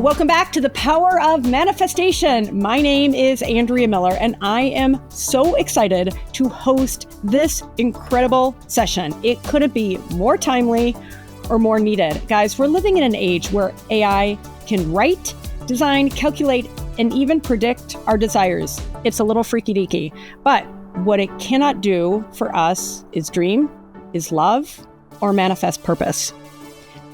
Welcome back to the Power of Manifestation. My name is Andrea Miller, and I am so excited to host this incredible session. It couldn't be more timely or more needed. Guys, we're living in an age where AI can write, design, calculate, and even predict our desires. It's a little freaky deaky, but what it cannot do for us is dream, is love, or manifest purpose.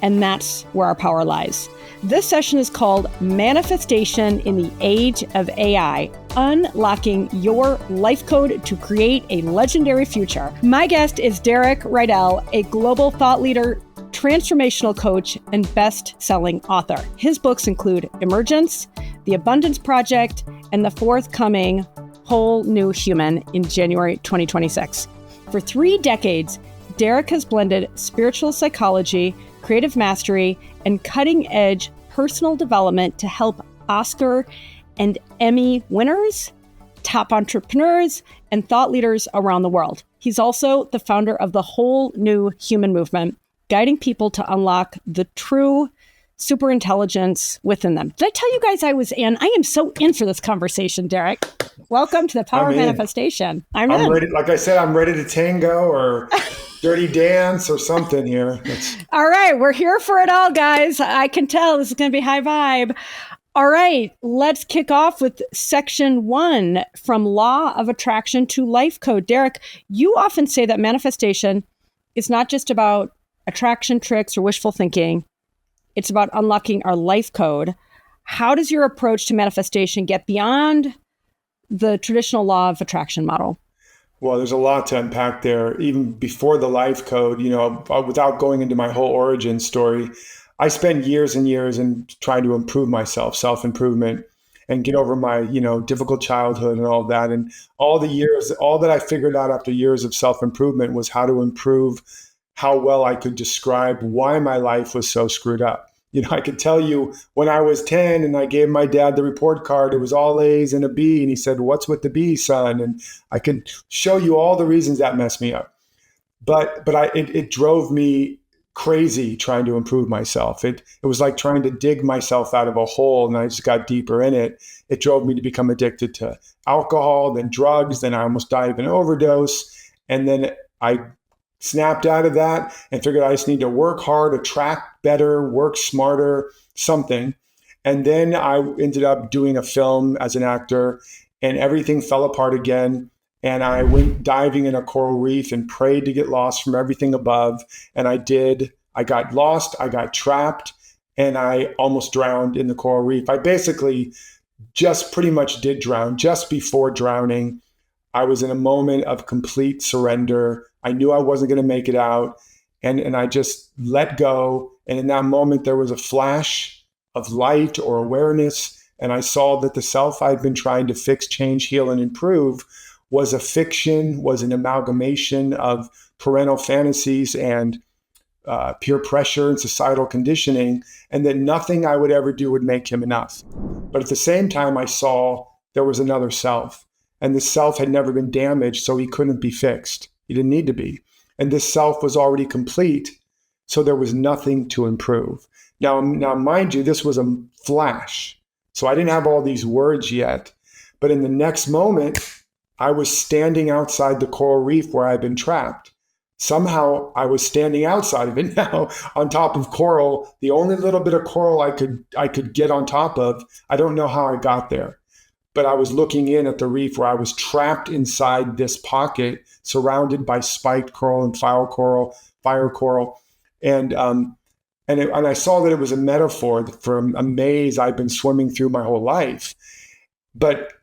And that's where our power lies. This session is called Manifestation in the Age of AI, Unlocking Your Life Code to Create a Legendary Future. My guest is Derek Rydall, a global thought leader, transformational coach, and best-selling author. His books include Emergence, The Abundance Project, and the forthcoming Whole New Human in January 2026. For 3 decades, Derek has blended spiritual psychology, creative mastery, and cutting-edge personal development to help Oscar and Emmy winners, top entrepreneurs, and thought leaders around the world. He's also the founder of the Whole New Human movement, guiding people to unlock the true superintelligence within them. Did I tell you guys I was in? I am so in for this conversation, Derek. Welcome to the Power of Manifestation. I'm ready. Like I said, I'm ready to tango or dirty dance or something here. All right. We're here for it all, guys. I can tell this is going to be high vibe. All right. Let's kick off with section 1, from Law of Attraction to Life Code. Derek, you often say that manifestation is not just about attraction tricks or wishful thinking. It's about unlocking our life code. How does your approach to manifestation get beyond the traditional law of attraction model? Well, there's a lot to unpack there. Even before the life code, without going into my whole origin story, I spent years and years in trying to improve myself, self-improvement, and get over my, difficult childhood and all that. And all that I figured out after years of self-improvement was how to improve how well I could describe why my life was so screwed up. I could tell you when I was 10 and I gave my dad the report card, it was all A's and a B. And he said, "What's with the B, son?" And I could show you all the reasons that messed me up. But it drove me crazy trying to improve myself. It was like trying to dig myself out of a hole, and I just got deeper in it. It drove me to become addicted to alcohol, then drugs, then I almost died of an overdose. And then I snapped out of that and figured I just need to work hard, attract better, work smarter, something. And then I ended up doing a film as an actor, and everything fell apart again. And I went diving in a coral reef and prayed to get lost from everything above. And I did. I got lost, I got trapped, and I almost drowned in the coral reef. I basically just pretty much did drown. Just before drowning, I was in a moment of complete surrender. I knew I wasn't going to make it out, and I just let go. And in that moment, there was a flash of light or awareness, and I saw that the self I'd been trying to fix, change, heal, and improve was a fiction, was an amalgamation of parental fantasies and peer pressure and societal conditioning, and that nothing I would ever do would make him enough. But at the same time, I saw there was another self, and the self had never been damaged, so he couldn't be fixed. He didn't need to be. And this self was already complete, so there was nothing to improve. Now, mind you, this was a flash. So I didn't have all these words yet. But in the next moment, I was standing outside the coral reef where I'd been trapped. Somehow I was standing outside of it now on top of coral, the only little bit of coral I could get on top of. I don't know how I got there. But I was looking in at the reef where I was trapped inside this pocket, surrounded by spiked coral and fire coral. And I saw that it was a metaphor for a maze I'd been swimming through my whole life. But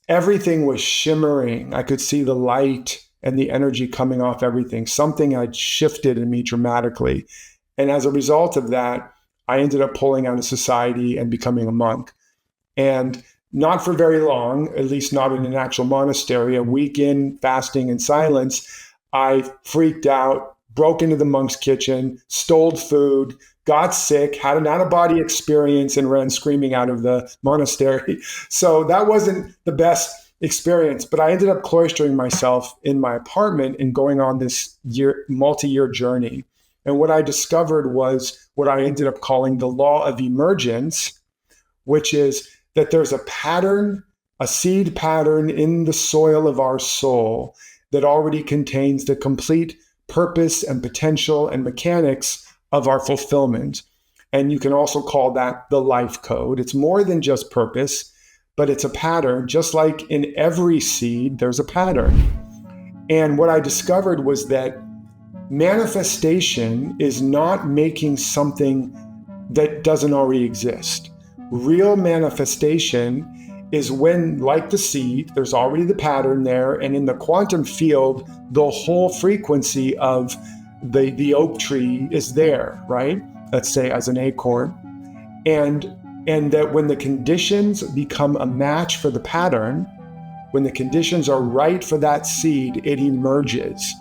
everything was shimmering. I could see the light and the energy coming off everything. Something had shifted in me dramatically. And as a result of that, I ended up pulling out of society and becoming a monk. And not for very long, at least not in an actual monastery. A week in, fasting in silence, I freaked out, broke into the monk's kitchen, stole food, got sick, had an out-of-body experience, and ran screaming out of the monastery. So that wasn't the best experience, but I ended up cloistering myself in my apartment and going on this multi-year journey. And what I discovered was what I ended up calling the Law of Emergence, which is that there's a pattern, a seed pattern in the soil of our soul that already contains the complete purpose and potential and mechanics of our fulfillment. And you can also call that the life code. It's more than just purpose, but it's a pattern. Just like in every seed, there's a pattern. And what I discovered was that manifestation is not making something that doesn't already exist. Real manifestation is when, like the seed, there's already the pattern there, and in the quantum field, the whole frequency of the oak tree is there, right? Let's say as an acorn. And that when the conditions become a match for the pattern, when the conditions are right for that seed, it emerges,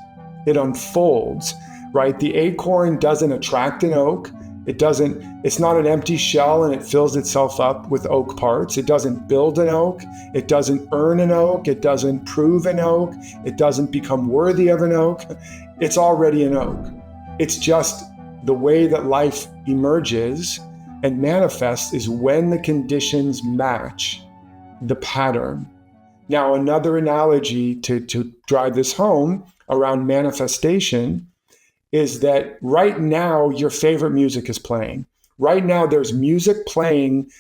it unfolds, right? The acorn doesn't attract an oak. It's not an empty shell and it fills itself up with oak parts. It doesn't build an oak. It doesn't earn an oak. It doesn't prove an oak. It doesn't become worthy of an oak. It's already an oak. It's just the way that life emerges and manifests is when the conditions match the pattern. Now, another analogy to drive this home around manifestation is that right now your favorite music is playing. Right now there's music playing,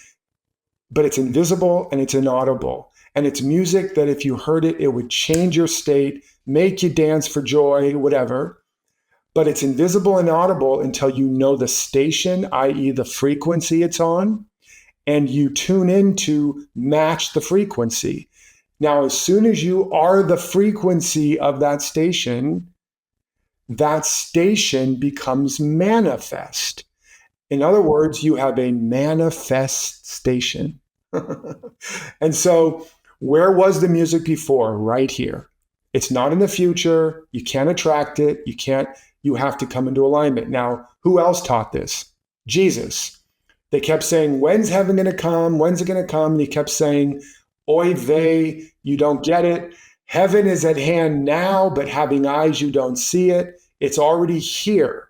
but it's invisible and it's inaudible. And it's music that if you heard it, it would change your state, make you dance for joy, whatever. But it's invisible and audible until you know the station, i.e. the frequency it's on, and you tune in to match the frequency. Now, as soon as you are the frequency of that station becomes manifest. In other words, you have a manifestation. And so where was the music before? Right here. It's not in the future. You can't attract it. You have to come into alignment. Now, who else taught this? Jesus. They kept saying, when's heaven going to come? When's it going to come? And he kept saying, oy vey, you don't get it. Heaven is at hand now, but having eyes, you don't see it. It's already here,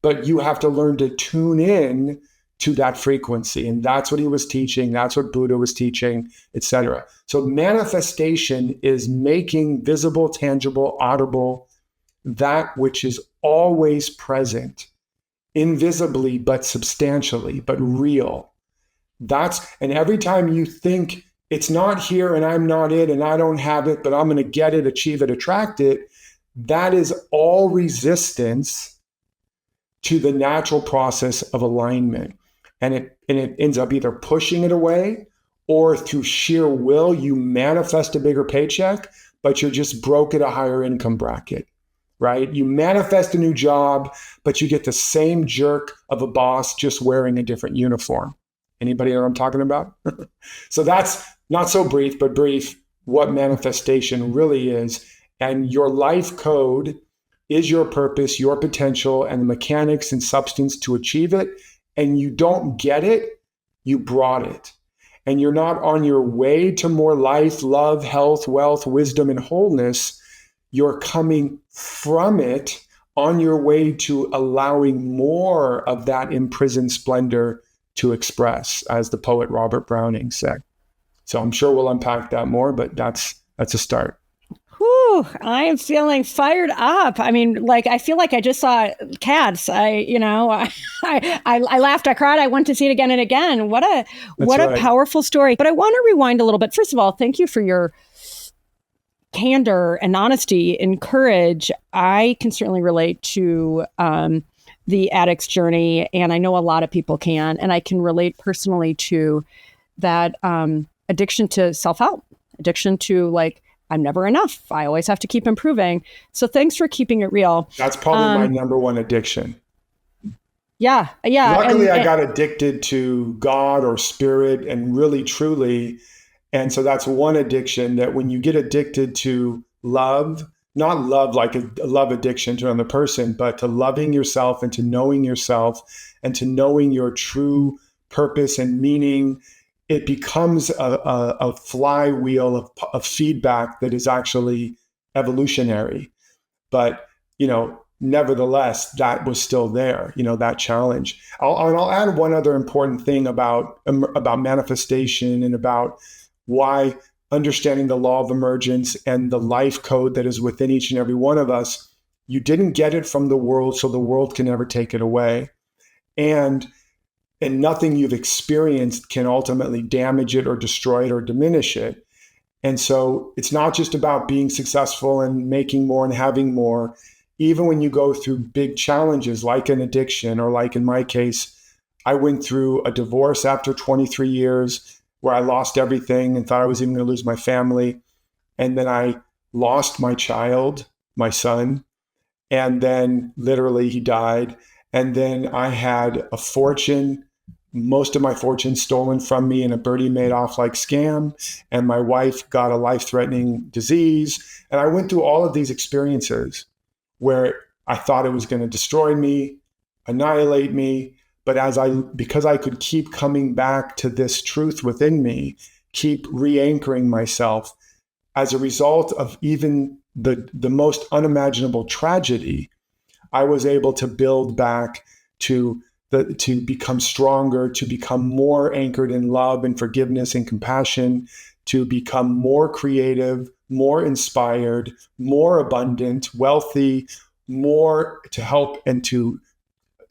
but you have to learn to tune in to that frequency. And that's what he was teaching. That's what Buddha was teaching, etc. So manifestation is making visible, tangible, audible, that which is always present, invisibly, but substantially, but real. And every time you think it's not here and I'm not it and I don't have it, but I'm going to get it, achieve it, attract it, that is all resistance to the natural process of alignment. And it ends up either pushing it away or through sheer will, you manifest a bigger paycheck, but you're just broke at a higher income bracket, right? You manifest a new job, but you get the same jerk of a boss just wearing a different uniform. Anybody know what I'm talking about? So that's not so brief, but brief what manifestation really is. And your life code is your purpose, your potential, and the mechanics and substance to achieve it. And you don't get it, you brought it. And you're not on your way to more life, love, health, wealth, wisdom, and wholeness. You're coming from it on your way to allowing more of that imprisoned splendor to express, as the poet Robert Browning said. So I'm sure we'll unpack that more, but that's a start. Whew, I am feeling fired up. I mean, I feel like I just saw Cats. I laughed, I cried, I went to see it again and again. What a powerful story. But I want to rewind a little bit. First of all, thank you for your candor and honesty and courage. I can certainly relate to the addict's journey, and I know a lot of people can, and I can relate personally to that addiction to self-help, addiction to I'm never enough. I always have to keep improving. So thanks for keeping it real. That's probably my number one addiction. Yeah. Luckily, I got addicted to God or spirit and really, truly. And so that's one addiction, that when you get addicted to love, not love like a love addiction to another person, but to loving yourself and to knowing yourself and to knowing your true purpose and meaning, it becomes a flywheel of feedback that is actually evolutionary. But, nevertheless, that was still there, that challenge. I'll add one other important thing about manifestation and about why understanding the law of emergence and the life code that is within each and every one of us. You didn't get it from the world, so the world can never take it away. And nothing you've experienced can ultimately damage it or destroy it or diminish it. And so it's not just about being successful and making more and having more. Even when you go through big challenges like an addiction, or like in my case, I went through a divorce after 23 years where I lost everything and thought I was even going to lose my family. And then I lost my child, my son, and then literally he died. And then I had a fortune, most of my fortune stolen from me in a Bernie Madoff-like scam. And my wife got a life-threatening disease. And I went through all of these experiences where I thought it was going to destroy me, annihilate me. But because I could keep coming back to this truth within me, keep re-anchoring myself, as a result of even the most unimaginable tragedy, I was able to build back to become stronger, to become more anchored in love and forgiveness and compassion, to become more creative, more inspired, more abundant, wealthy, more to help and to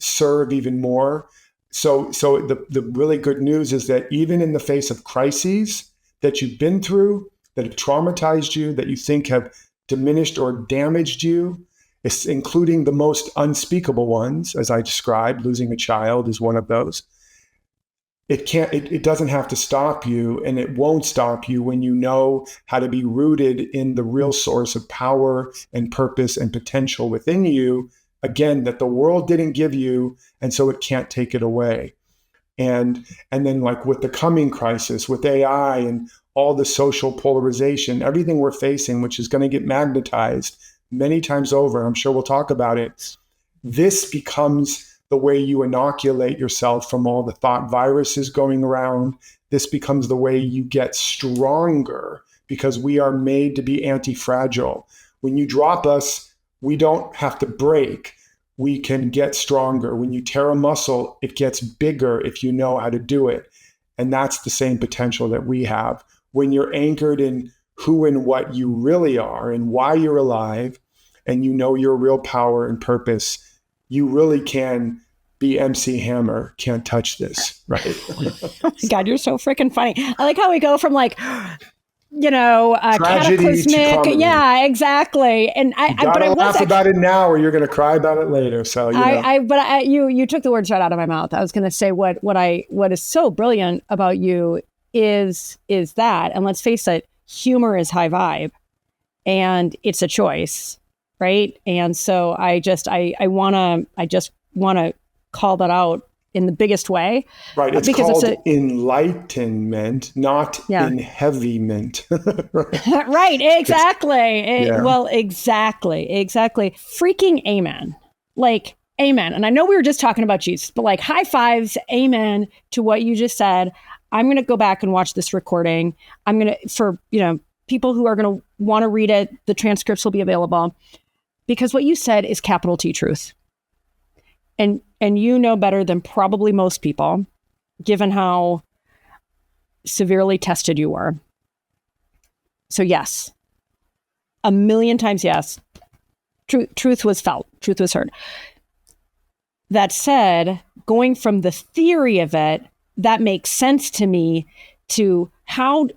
serve even more. So the really good news is that even in the face of crises that you've been through, that have traumatized you, that you think have diminished or damaged you, including the most unspeakable ones, as I described, losing a child is one of those. It doesn't have to stop you, and it won't stop you when you know how to be rooted in the real source of power and purpose and potential within you, again, that the world didn't give you, and so it can't take it away. And then, like with the coming crisis, with AI and all the social polarization, everything we're facing, which is going to get magnetized many times over, I'm sure we'll talk about it, this becomes the way you inoculate yourself from all the thought viruses going around. This becomes the way you get stronger, because we are made to be anti-fragile. When you drop us, we don't have to break. We can get stronger. When you tear a muscle, it gets bigger if you know how to do it. And that's the same potential that we have. When you're anchored in who and what you really are and why you're alive, and you know your real power and purpose, you really can be MC Hammer, can't touch this, right? Oh my God, you're so freaking funny. I like how we go from like, tragedy cataclysmic. to comedy. Yeah, exactly. And but I laugh about it now, or you're going to cry about it later. So you took the words right out of my mouth. I was going to say what is so brilliant about you is that, and let's face it, humor is high vibe, and it's a choice, right? And so I just want to call that out in the biggest way. Right. It's called enlightenment, not enheavyment. Right. Right. Exactly. Well, exactly. Freaking amen. Like, amen. And I know we were just talking about Jesus, but like high fives, amen to what you just said. I'm going to go back and watch this recording. I'm going to, for, people who are going to want to read it, the transcripts will be available, because what you said is capital T truth. And you know better than probably most people, given how severely tested you were. So yes, a million times yes. Truth was felt. Truth was heard. That said, going from the theory of it, that makes sense to me, to how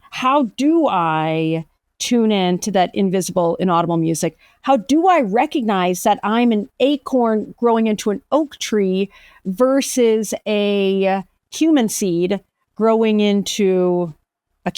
do I tune in to that invisible, inaudible music? How do I recognize that I'm an acorn growing into an oak tree versus a cumin seed growing into a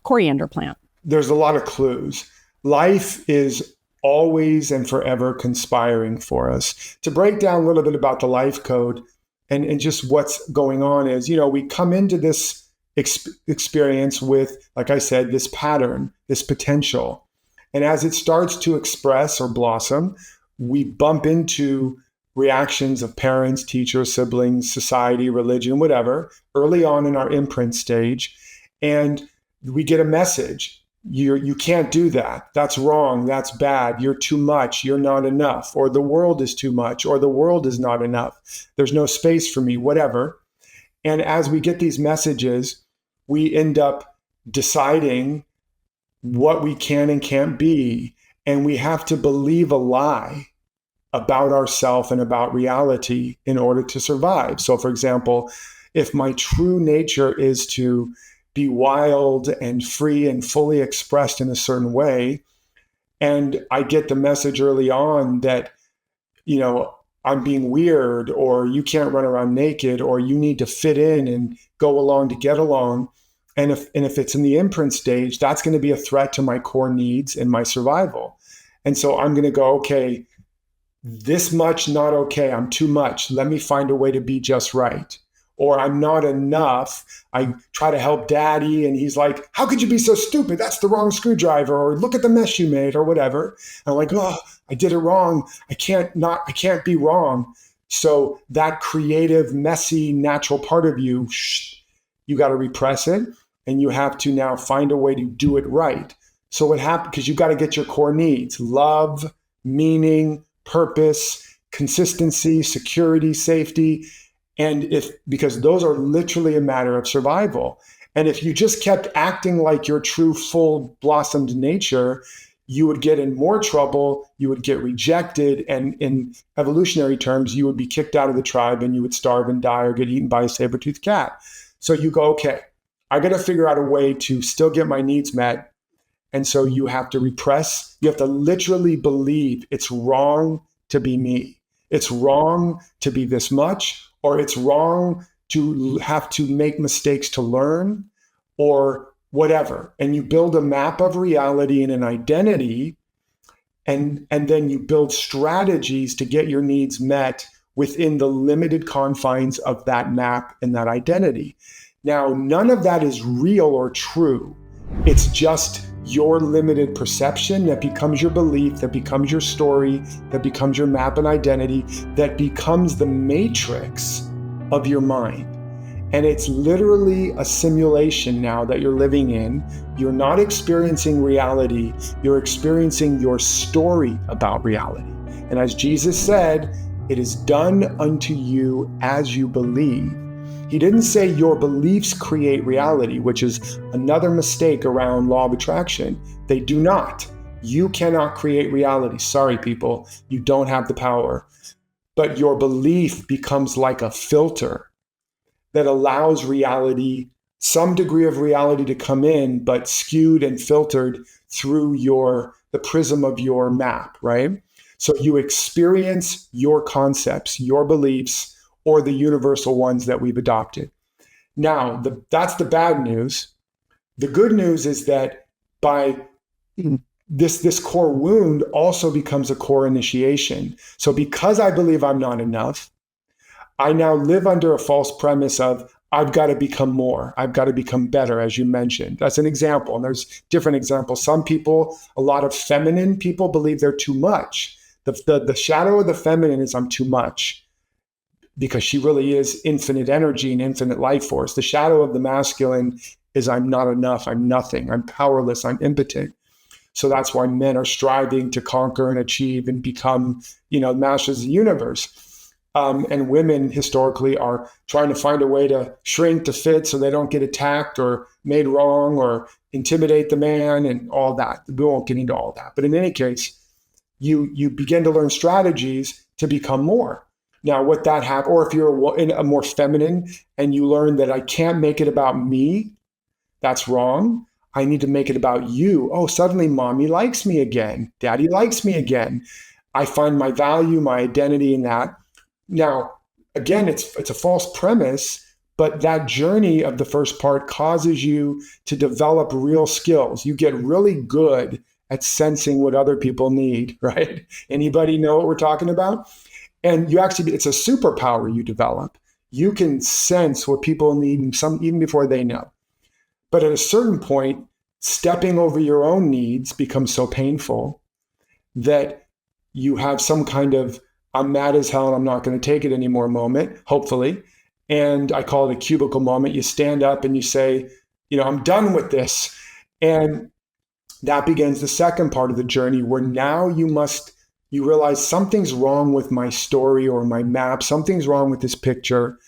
coriander plant? There's a lot of clues. Life is always and forever conspiring for us. To break down a little bit about the life code and just what's going on is, we come into this experience with, like I said, this pattern, this potential. And as it starts to express or blossom, we bump into reactions of parents, teachers, siblings, society, religion, whatever, early on in our imprint stage. And we get a message. You can't do that. That's wrong. That's bad. You're too much. You're not enough. Or the world is too much. Or the world is not enough. There's no space for me, whatever. And as we get these messages, we end up deciding what we can and can't be. And we have to believe a lie about ourselves and about reality in order to survive. So, for example, if my true nature is to be wild and free and fully expressed in a certain way, and I get the message early on that, I'm being weird, or you can't run around naked, or you need to fit in and go along to get along. And if it's in the imprint stage, that's going to be a threat to my core needs and my survival. And so I'm going to go, okay, this much, not okay. I'm too much. Let me find a way to be just right. Or I'm not enough. I try to help daddy and he's like, how could you be so stupid? That's the wrong screwdriver. Or look at the mess you made, or whatever. And I'm like, oh, I did it wrong. I can't be wrong. So that creative, messy, natural part of you, you got to repress it, and you have to now find a way to do it right. So what happened, because you got to get your core needs: love, meaning, purpose, consistency, security, safety. And because those are literally a matter of survival. And if you just kept acting like your true, full blossomed nature, you would get in more trouble, you would get rejected, and in evolutionary terms, you would be kicked out of the tribe and you would starve and die or get eaten by a saber-toothed cat. So you go, okay, I got to figure out a way to still get my needs met. And so you have to repress, you have to literally believe it's wrong to be me. It's wrong to be this much, or it's wrong to have to make mistakes to learn, or whatever. And you build a map of reality and an identity, and then you build strategies to get your needs met within the limited confines of that map and that identity. Now, none of that is real or true. It's just your limited perception that becomes your belief, that becomes your story, that becomes your map and identity, that becomes the matrix of your mind. And it's literally a simulation now that you're living in. You're not experiencing reality, you're experiencing your story about reality. And as Jesus said, it is done unto you as you believe. He didn't say your beliefs create reality, which is another mistake around law of attraction. They do not. You cannot create reality. Sorry, people, you don't have the power. But your belief becomes like a filter that allows reality, some degree of reality, to come in, but skewed and filtered through the prism of your map, right? So you experience your concepts, your beliefs, or the universal ones that we've adopted. Now, that's the bad news. The good news is that by this core wound also becomes a core initiation. So because I believe I'm not enough, I now live under a false premise of I've got to become more. I've got to become better, as you mentioned. That's an example. And there's different examples. Some people, a lot of feminine people, believe they're too much. The shadow of the feminine is I'm too much, because she really is infinite energy and infinite life force. The shadow of the masculine is I'm not enough, I'm nothing, I'm powerless, I'm impotent. So that's why men are striving to conquer and achieve and become, masters of the universe. And women historically are trying to find a way to shrink to fit so they don't get attacked or made wrong or intimidate the man and all that. We won't get into all that. But in any case, you begin to learn strategies to become more. Now, what that happens, or if you're a more feminine and you learn that I can't make it about me, that's wrong. I need to make it about you. Oh, suddenly mommy likes me again. Daddy likes me again. I find my value, my identity in that. Now, again, it's a false premise, but that journey of the first part causes you to develop real skills. You get really good at sensing what other people need, right? Anybody know what we're talking about? And it's a superpower you develop. You can sense what people need, even before they know. But at a certain point, stepping over your own needs becomes so painful that you have some kind of I'm mad as hell and I'm not going to take it anymore moment, hopefully. And I call it a cubicle moment. You stand up and you say, I'm done with this. And that begins the second part of the journey, where now you realize something's wrong with my story or my map. Something's wrong with this picture.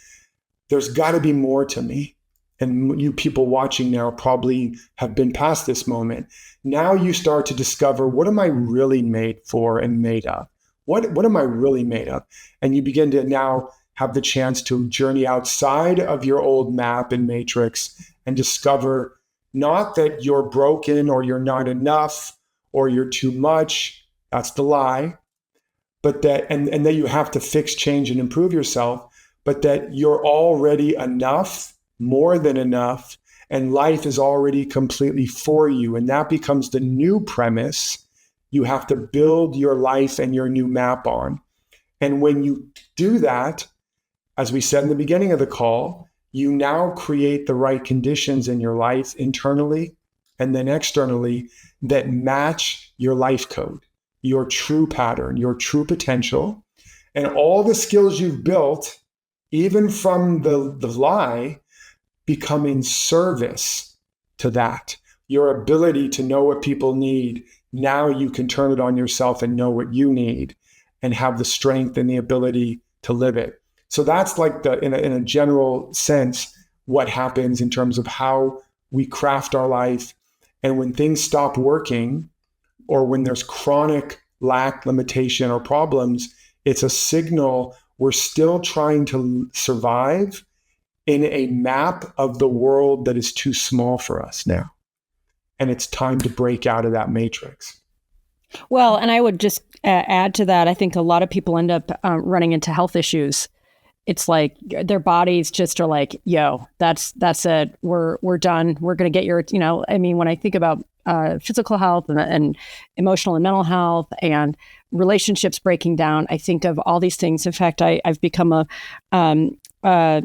There's got to be more to me. And you people watching now probably have been past this moment. Now you start to discover, what am I really made for and made of? What am I really made of? And you begin to now have the chance to journey outside of your old map and matrix and discover not that you're broken or you're not enough or you're too much. That's the lie. But that, and that you have to fix, change, and improve yourself, but that you're already enough, more than enough, and life is already completely for you. And that becomes the new premise you have to build your life and your new map on. And when you do that, as we said in the beginning of the call, you now create the right conditions in your life internally and then externally that match your life code, your true pattern, your true potential, and all the skills you've built, even from the lie, become in service to that. Your ability to know what people need, now you can turn it on yourself and know what you need and have the strength and the ability to live it. So that's like in a general sense, what happens in terms of how we craft our life. And when things stop working, or when there's chronic lack, limitation, or problems, it's a signal we're still trying to survive in a map of the world that is too small for us now. And it's time to break out of that matrix. Well, and I would just add to that, I think a lot of people end up running into health issues. It's like their bodies just are like, yo, that's it. We're done. We're going to get your, I mean, when I think about physical health and emotional and mental health and relationships breaking down, I think of all these things. In fact, I've become a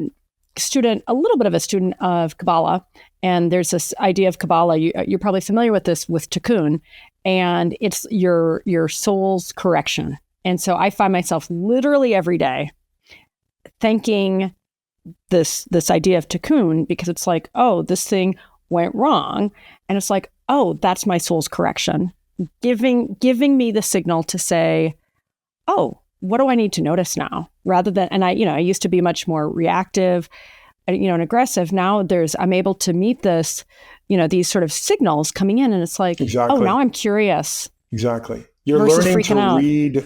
student, a little bit of a student of Kabbalah. And there's this idea of Kabbalah. You're probably familiar with this, with Tikkun, and it's your soul's correction. And so I find myself literally every day thanking this idea of Tikkun, because it's like, oh, this thing went wrong. And it's like, oh, that's my soul's correction, giving me the signal to say, oh, what do I need to notice now? Rather than, and I used to be much more reactive, and aggressive. Now I'm able to meet this, these sort of signals coming in, and it's like, exactly. Oh, now I'm curious. Exactly. You're learning to read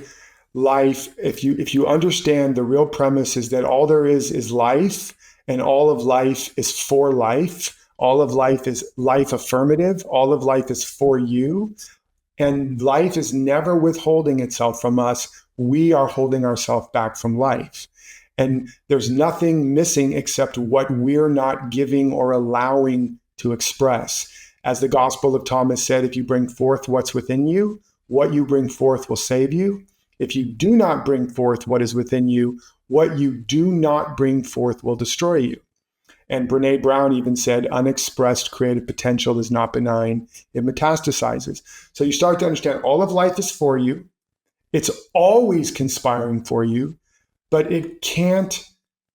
life. If you understand the real premise is that all there is life, and all of life is for life. All of life is life affirmative. All of life is for you. And life is never withholding itself from us. We are holding ourselves back from life. And there's nothing missing except what we're not giving or allowing to express. As the Gospel of Thomas said, if you bring forth what's within you, what you bring forth will save you. If you do not bring forth what is within you, what you do not bring forth will destroy you. And Brene Brown even said, unexpressed creative potential is not benign. It metastasizes. So you start to understand all of life is for you. It's always conspiring for you, but it can't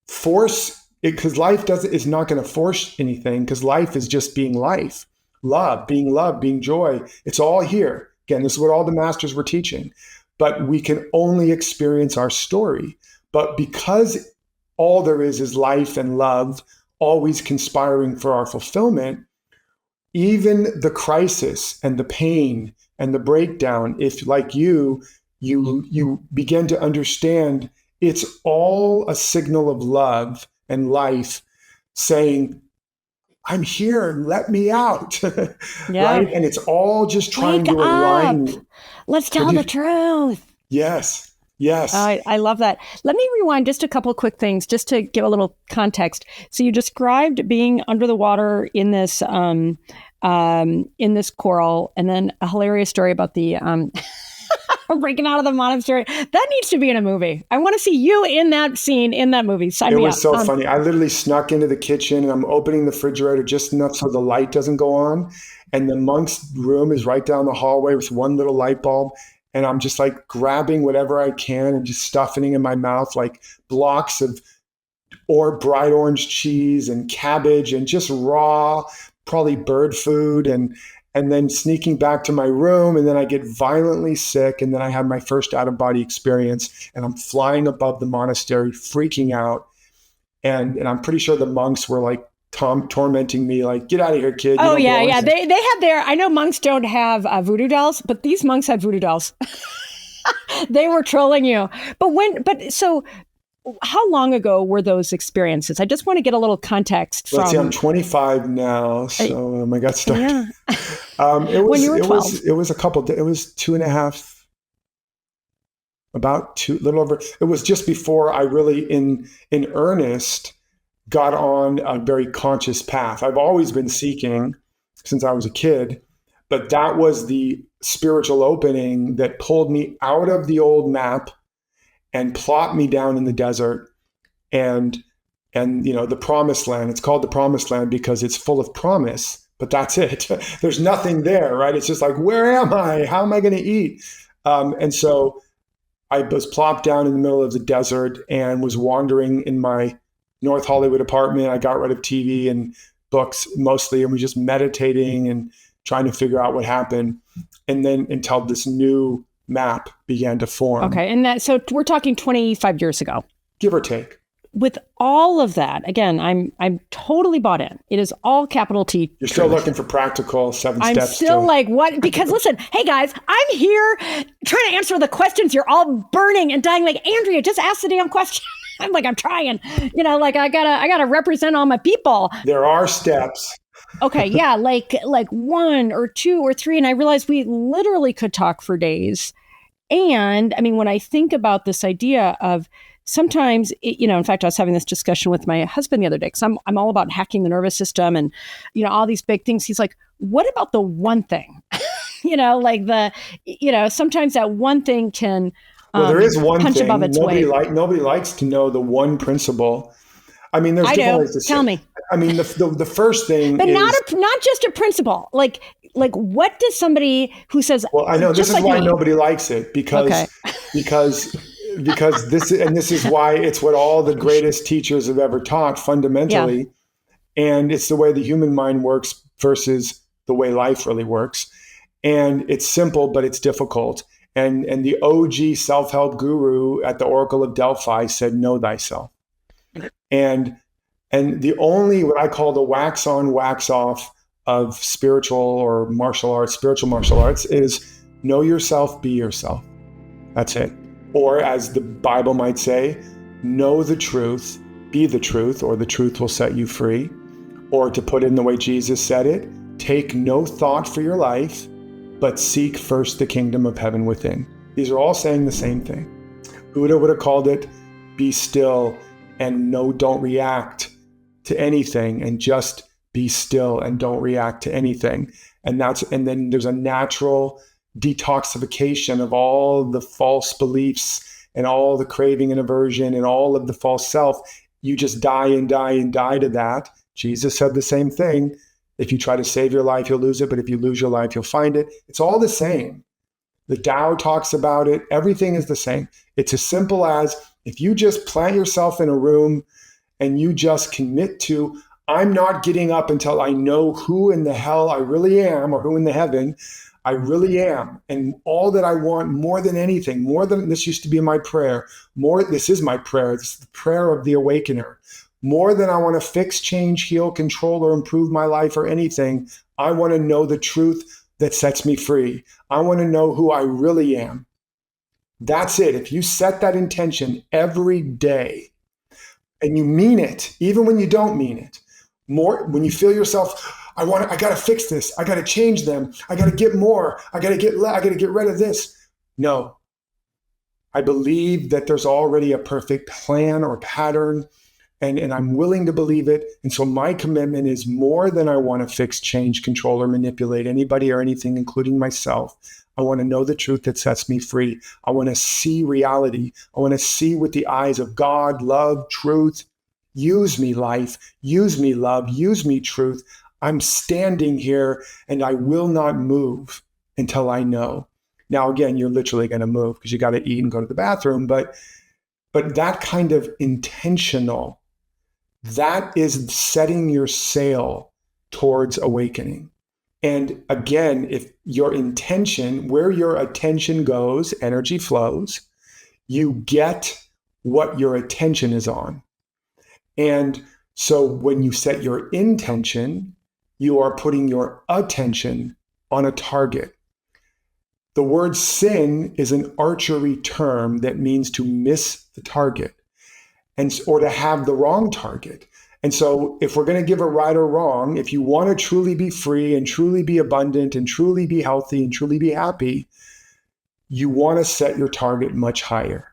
force it, because life is not going to force anything, because life is just being life. Love, being joy. It's all here. Again, this is what all the masters were teaching. But we can only experience our story. But because all there is life and love, always conspiring for our fulfillment, even the crisis and the pain and the breakdown, if like you begin to understand it's all a signal of love and life saying, I'm here, let me out. Yeah. Right? And it's all just trying to align. Let's tell the truth. Yes. I love that. Let me rewind just a couple quick things just to give a little context. So you described being under the water in this coral, and then a hilarious story about the breaking out of the monastery. That needs to be in a movie. I want to see you in that scene, in that movie. Sign me up. It was so funny. I literally snuck into the kitchen, and I'm opening the refrigerator just enough so the light doesn't go on. And the monk's room is right down the hallway with one little light bulb. And I'm just like grabbing whatever I can and just stuffing it in my mouth, like blocks of bright orange cheese and cabbage and just raw, probably bird food. And and then sneaking back to my room, and then I get violently sick, and then I have my first out-of-body experience, and I'm flying above the monastery, freaking out, and I'm pretty sure the monks were like tormenting me, like, get out of here, kid. You Oh don't yeah, belong yeah. here. They had their. I know monks don't have voodoo dolls, but these monks had voodoo dolls. They were trolling you. So how long ago were those experiences? I just want to get a little context from. Let's see, I'm 25 now, so I got started. Yeah. It was When you were 12. It was a couple. It was 2.5. About two, little over. It was just before I really, in earnest, got on a very conscious path. I've always been seeking since I was a kid, but that was the spiritual opening that pulled me out of the old map and plopped me down in the desert and the promised land. It's called the promised land because it's full of promise, but that's it. There's nothing there, right? It's just like, where am I? How am I going to eat? And so I was plopped down in the middle of the desert and was wandering in my North Hollywood apartment. I got rid of TV and books mostly, and was just meditating and trying to figure out what happened. And then until this new map began to form. Okay. And so we're talking 25 years ago. Give or take. With all of that, again, I'm totally bought in. It is all capital T. You're still looking for practical 7 I'm steps. I'm still like, what? Because listen, hey guys, I'm here trying to answer the questions. You're all burning and dying. Like, Andrea, just ask the damn question. I'm like, I'm trying. Like I gotta represent all my people. There are steps. Okay, yeah, like 1 or 2 or 3, and I realized we literally could talk for days. And I mean, when I think about this idea of sometimes, in fact, I was having this discussion with my husband the other day because I'm all about hacking the nervous system and, all these big things. He's like, what about the one thing? Sometimes that one thing can there is one punch thing. Above its weight. Nobody likes to know the one principle. I mean, there's different ways to say. Tell me. I mean, the first thing but is... not just a principle. Like what does somebody who says... Well, I know this is why nobody likes it because this is why it's what all the greatest teachers have ever taught fundamentally. Yeah. And it's the way the human mind works versus the way life really works. And it's simple, but it's difficult. And the OG self-help guru at the Oracle of Delphi said, know thyself. And the only, what I call the wax on, wax off of spiritual martial arts is know yourself, be yourself. That's it. Or as the Bible might say, know the truth, be the truth, or the truth will set you free. Or to put it in the way Jesus said it, take no thought for your life, but seek first the kingdom of heaven within. These are all saying the same thing. Buddha would have called it, be still and don't react to anything, and just be still and don't react to anything. And then there's a natural detoxification of all the false beliefs and all the craving and aversion and all of the false self. You just die and die and die to that. Jesus said the same thing. If you try to save your life, you'll lose it. But if you lose your life, you'll find it. It's all the same. The Tao talks about it. Everything is the same. It's as simple as if you just plant yourself in a room and you just commit to, I'm not getting up until I know who in the hell I really am, or who in the heaven I really am. And all that I want more than anything, this used to be my prayer, this is my prayer. It's the prayer of the awakener. More than I want to fix, change, heal, control, or improve my life or anything, I want to know the truth that sets me free. I want to know who I really am. That's it. If you set that intention every day and you mean it, even when you don't mean it, when you feel yourself, I got to fix this. I got to change them. I got to get more. I got to get rid of this. No, I believe that there's already a perfect plan or pattern, and I'm willing to believe it. And so my commitment is more than I want to fix, change, control, or manipulate anybody or anything, including myself. I want to know the truth that sets me free. I want to see reality. I want to see with the eyes of God, love, truth. Use me, life. Use me, love. Use me, truth. I'm standing here and I will not move until I know. Now, again, you're literally going to move because you got to eat and go to the bathroom. But that kind of intentional, that is setting your sail towards awakening. And again, if your intention, where your attention goes, energy flows, you get what your attention is on. And so when you set your intention, you are putting your attention on a target. The word sin is an archery term that means to miss the target or to have the wrong target. And so if we're going to give a right or wrong, if you want to truly be free and truly be abundant and truly be healthy and truly be happy, you want to set your target much higher.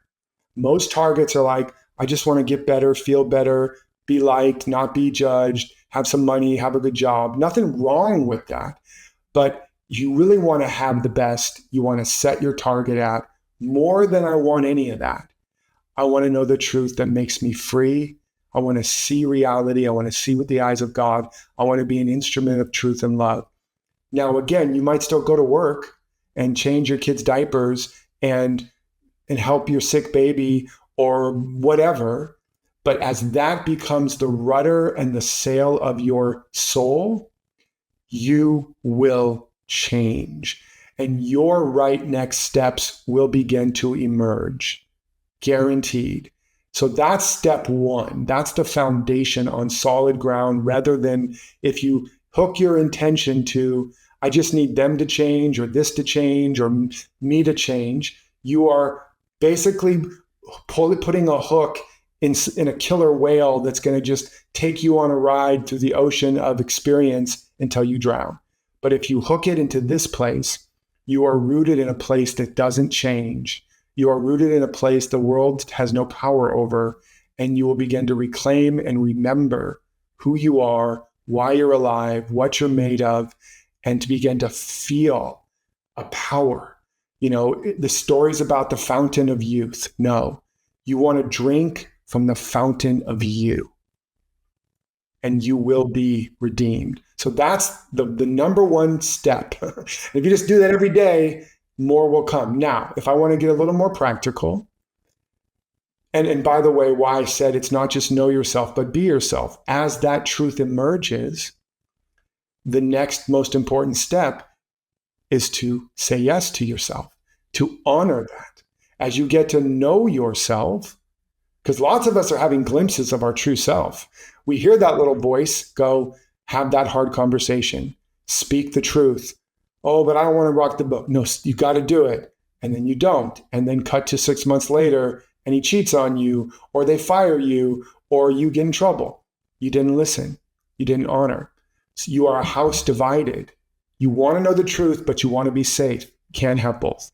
Most targets are like, I just want to get better, feel better, be liked, not be judged, have some money, have a good job. Nothing wrong with that. But you really want to have the best. You want to set your target at more than I want any of that. I want to know the truth that makes me free. I want to see reality. I want to see with the eyes of God. I want to be an instrument of truth and love. Now, again, you might still go to work and change your kids' diapers and help your sick baby or whatever. But as that becomes the rudder and the sail of your soul, you will change. And your right next steps will begin to emerge. Guaranteed. So that's step one. That's the foundation on solid ground, rather than if you hook your intention to, I just need them to change or this to change or me to change. You are basically putting a hook in a killer whale that's going to just take you on a ride through the ocean of experience until you drown. But if you hook it into this place, you are rooted in a place that doesn't change. You are rooted in a place the world has no power over, and you will begin to reclaim and remember who you are, why you're alive, what you're made of, and to begin to feel a power. You know, the stories about the fountain of youth. No, you want to drink from the fountain of you, and you will be redeemed. So that's the number one step. If you just do that every day, more will come. Now, if I want to get a little more practical, and by the way, why I said it's not just know yourself, but be yourself. As that truth emerges, the next most important step is to say yes to yourself, to honor that. As you get to know yourself, because lots of us are having glimpses of our true self. We hear that little voice go, have that hard conversation, speak the truth. Oh, but I don't want to rock the boat. No, you got to do it. And then you don't. And then cut to 6 months later and he cheats on you, or they fire you, or you get in trouble. You didn't listen. You didn't honor. So you are a house divided. You want to know the truth, but you want to be safe. Can't have both.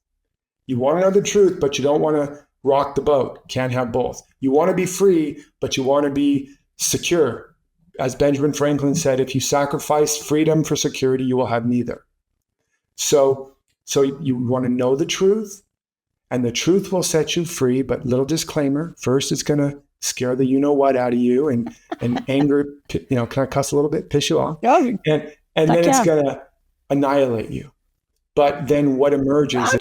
You want to know the truth, but you don't want to rock the boat. Can't have both. You want to be free, but you want to be secure. As Benjamin Franklin said, if you sacrifice freedom for security, you will have neither. So you want to know the truth, and the truth will set you free. But little disclaimer: first, it's going to scare the you-know-what out of you, and anger, can I cuss a little bit, piss you off, and then it's going to annihilate you. But then what emerges?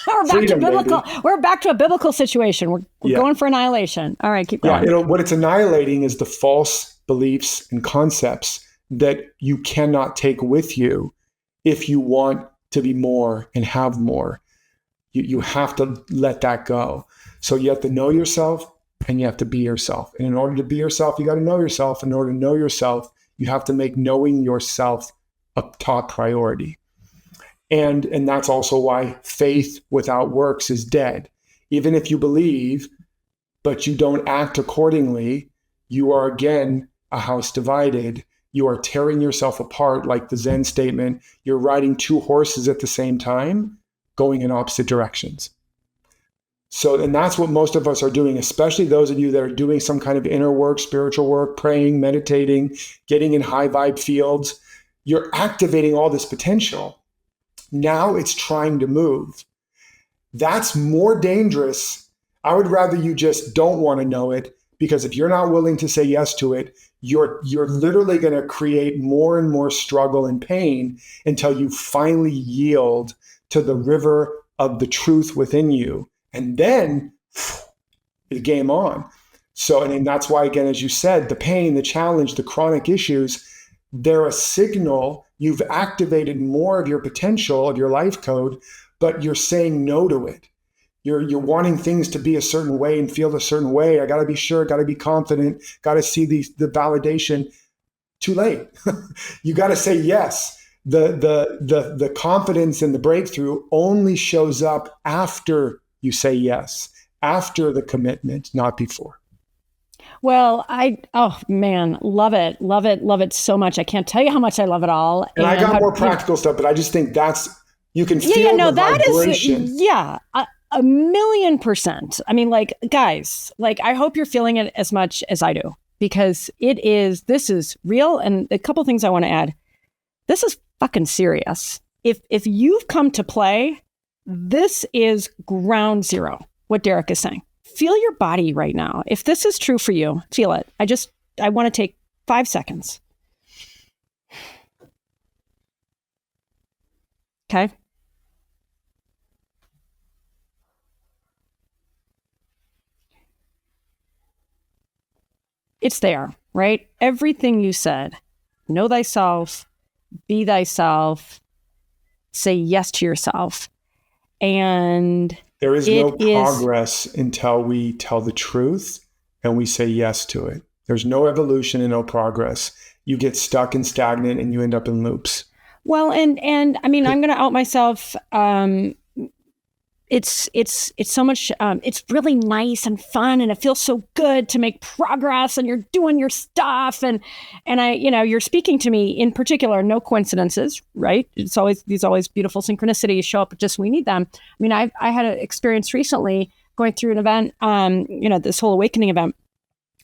We're back to biblical. Baby. We're back to a biblical situation. We're going for annihilation. All right, keep going. Yeah, what it's annihilating is the false beliefs and concepts that you cannot take with you if you want to be more and have more. You have to let that go. So you have to know yourself and you have to be yourself. And in order to be yourself, you got to know yourself. In order to know yourself, you have to make knowing yourself a top priority. And that's also why faith without works is dead. Even if you believe, but you don't act accordingly, you are again a house divided. You are tearing yourself apart, like the Zen statement. You're riding two horses at the same time, going in opposite directions. And that's what most of us are doing, especially those of you that are doing some kind of inner work, spiritual work, praying, meditating, getting in high vibe fields. You're activating all this potential. Now it's trying to move. That's more dangerous. I would rather you just don't want to know it, because if you're not willing to say yes to it, you're literally going to create more and more struggle and pain until you finally yield to the river of the truth within you. And then it's game on. So, and that's why, again, as you said, the pain, the challenge, the chronic issues, they're a signal. You've activated more of your potential, of your life code, but you're saying no to it. You're wanting things to be a certain way and feel a certain way. I got to be sure, got to be confident, got to see the validation. Too late. You got to say yes. The confidence and the breakthrough only shows up after you say yes, after the commitment, not before. Well, oh man, love it, love it, love it so much. I can't tell you how much I love it all. And I got more practical stuff, but I just think you can feel the vibration. A million percent. I mean, like, guys, like, I hope you're feeling it as much as I do, because this is real. And a couple things I want to add. This is fucking serious. If you've come to play, this is ground zero, what Derek is saying. Feel your body right now. If this is true for you, feel it. I want to take 5 seconds. Okay. It's there, right? Everything you said. Know thyself, be thyself, say yes to yourself. And there is no progress until we tell the truth and we say yes to it. There's no evolution and no progress. You get stuck and stagnant and you end up in loops. Well, and I mean, I'm going to out myself. It's so much, it's really nice and fun, and it feels so good to make progress, and you're doing your stuff. And you're speaking to me in particular, no coincidences, right? It's always, these always beautiful synchronicities show up just when we need them. I mean, I had an experience recently going through an event, this whole awakening event.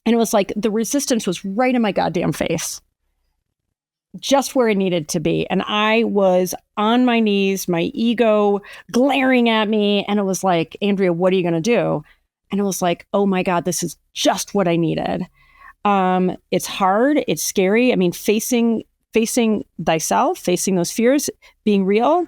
And it was like, the resistance was right in my goddamn face, just where it needed to be. And I was on my knees, my ego glaring at me. And it was like, Andrea, what are you going to do? And it was like, oh my God, this is just what I needed. It's hard. It's scary. I mean, facing thyself, facing those fears, being real,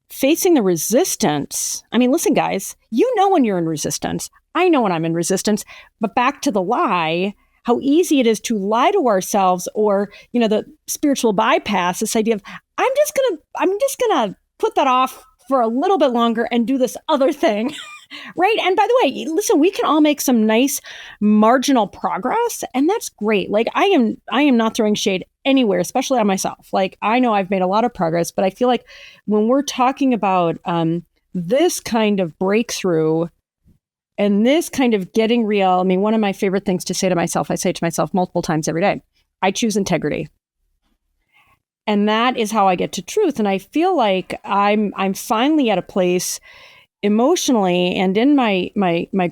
facing the resistance. I mean, listen, guys, you know when you're in resistance. I know when I'm in resistance. But back to the lie, how easy it is to lie to ourselves, or, the spiritual bypass, this idea of, I'm just gonna put that off for a little bit longer and do this other thing. Right. And by the way, listen, we can all make some nice marginal progress, and that's great. Like, I am not throwing shade anywhere, especially on myself. Like, I know I've made a lot of progress, but I feel like when we're talking about this kind of breakthrough and this kind of getting real, I mean, one of my favorite things to say to myself, I say to myself multiple times every day, I choose integrity. And that is how I get to truth. And I feel like I'm finally at a place emotionally and in my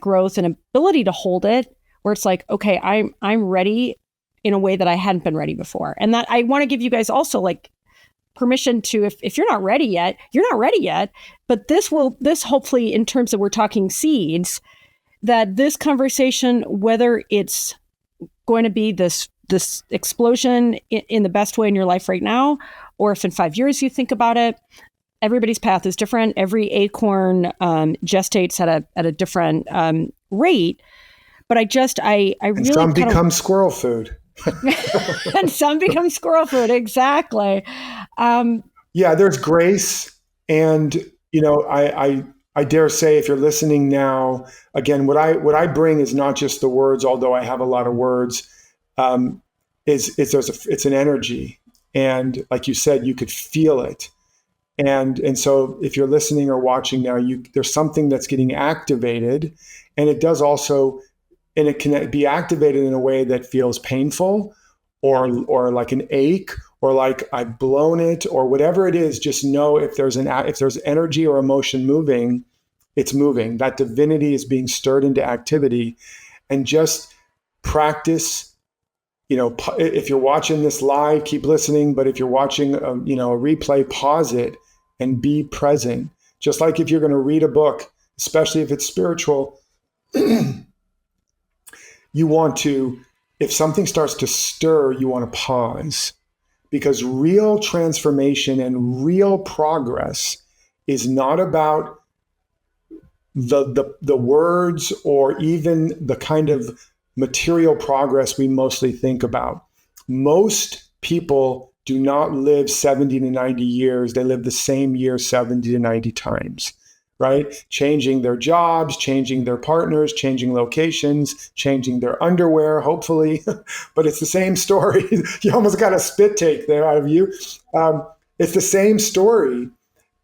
growth and ability to hold it, where it's like, okay, I'm ready in a way that I hadn't been ready before. And that I want to give you guys also like permission to, if you're not ready yet, you're not ready yet. But this hopefully, in terms of, we're talking seeds, that this conversation, whether it's going to be this explosion in the best way in your life right now, or if in 5 years you think about it, everybody's path is different. Every acorn gestates at a different rate. But I really, some become squirrel food. And some become squirrel food. Exactly. Yeah, there's grace. And, I dare say, if you're listening now, again, what I bring is not just the words, although I have a lot of words, it's an energy. And like you said, you could feel it. And so if you're listening or watching now, there's something that's getting activated, and it does also, and it can be activated in a way that feels painful or like an ache, or like I've blown it, or whatever it is. Just know if there's energy or emotion moving, it's moving. That divinity is being stirred into activity. And just practice. If you're watching this live, keep listening. But if you're watching a replay, pause it and be present. Just like if you're going to read a book, especially if it's spiritual, you want to, if something starts to stir, you want to pause, because real transformation and real progress is not about the words or even the kind of material progress we mostly think about. Most people do not live 70 to 90 years. They live the same year 70 to 90 times, right? Changing their jobs, changing their partners, changing locations, changing their underwear, hopefully. But it's the same story. You almost got a spit take there out of you. It's the same story.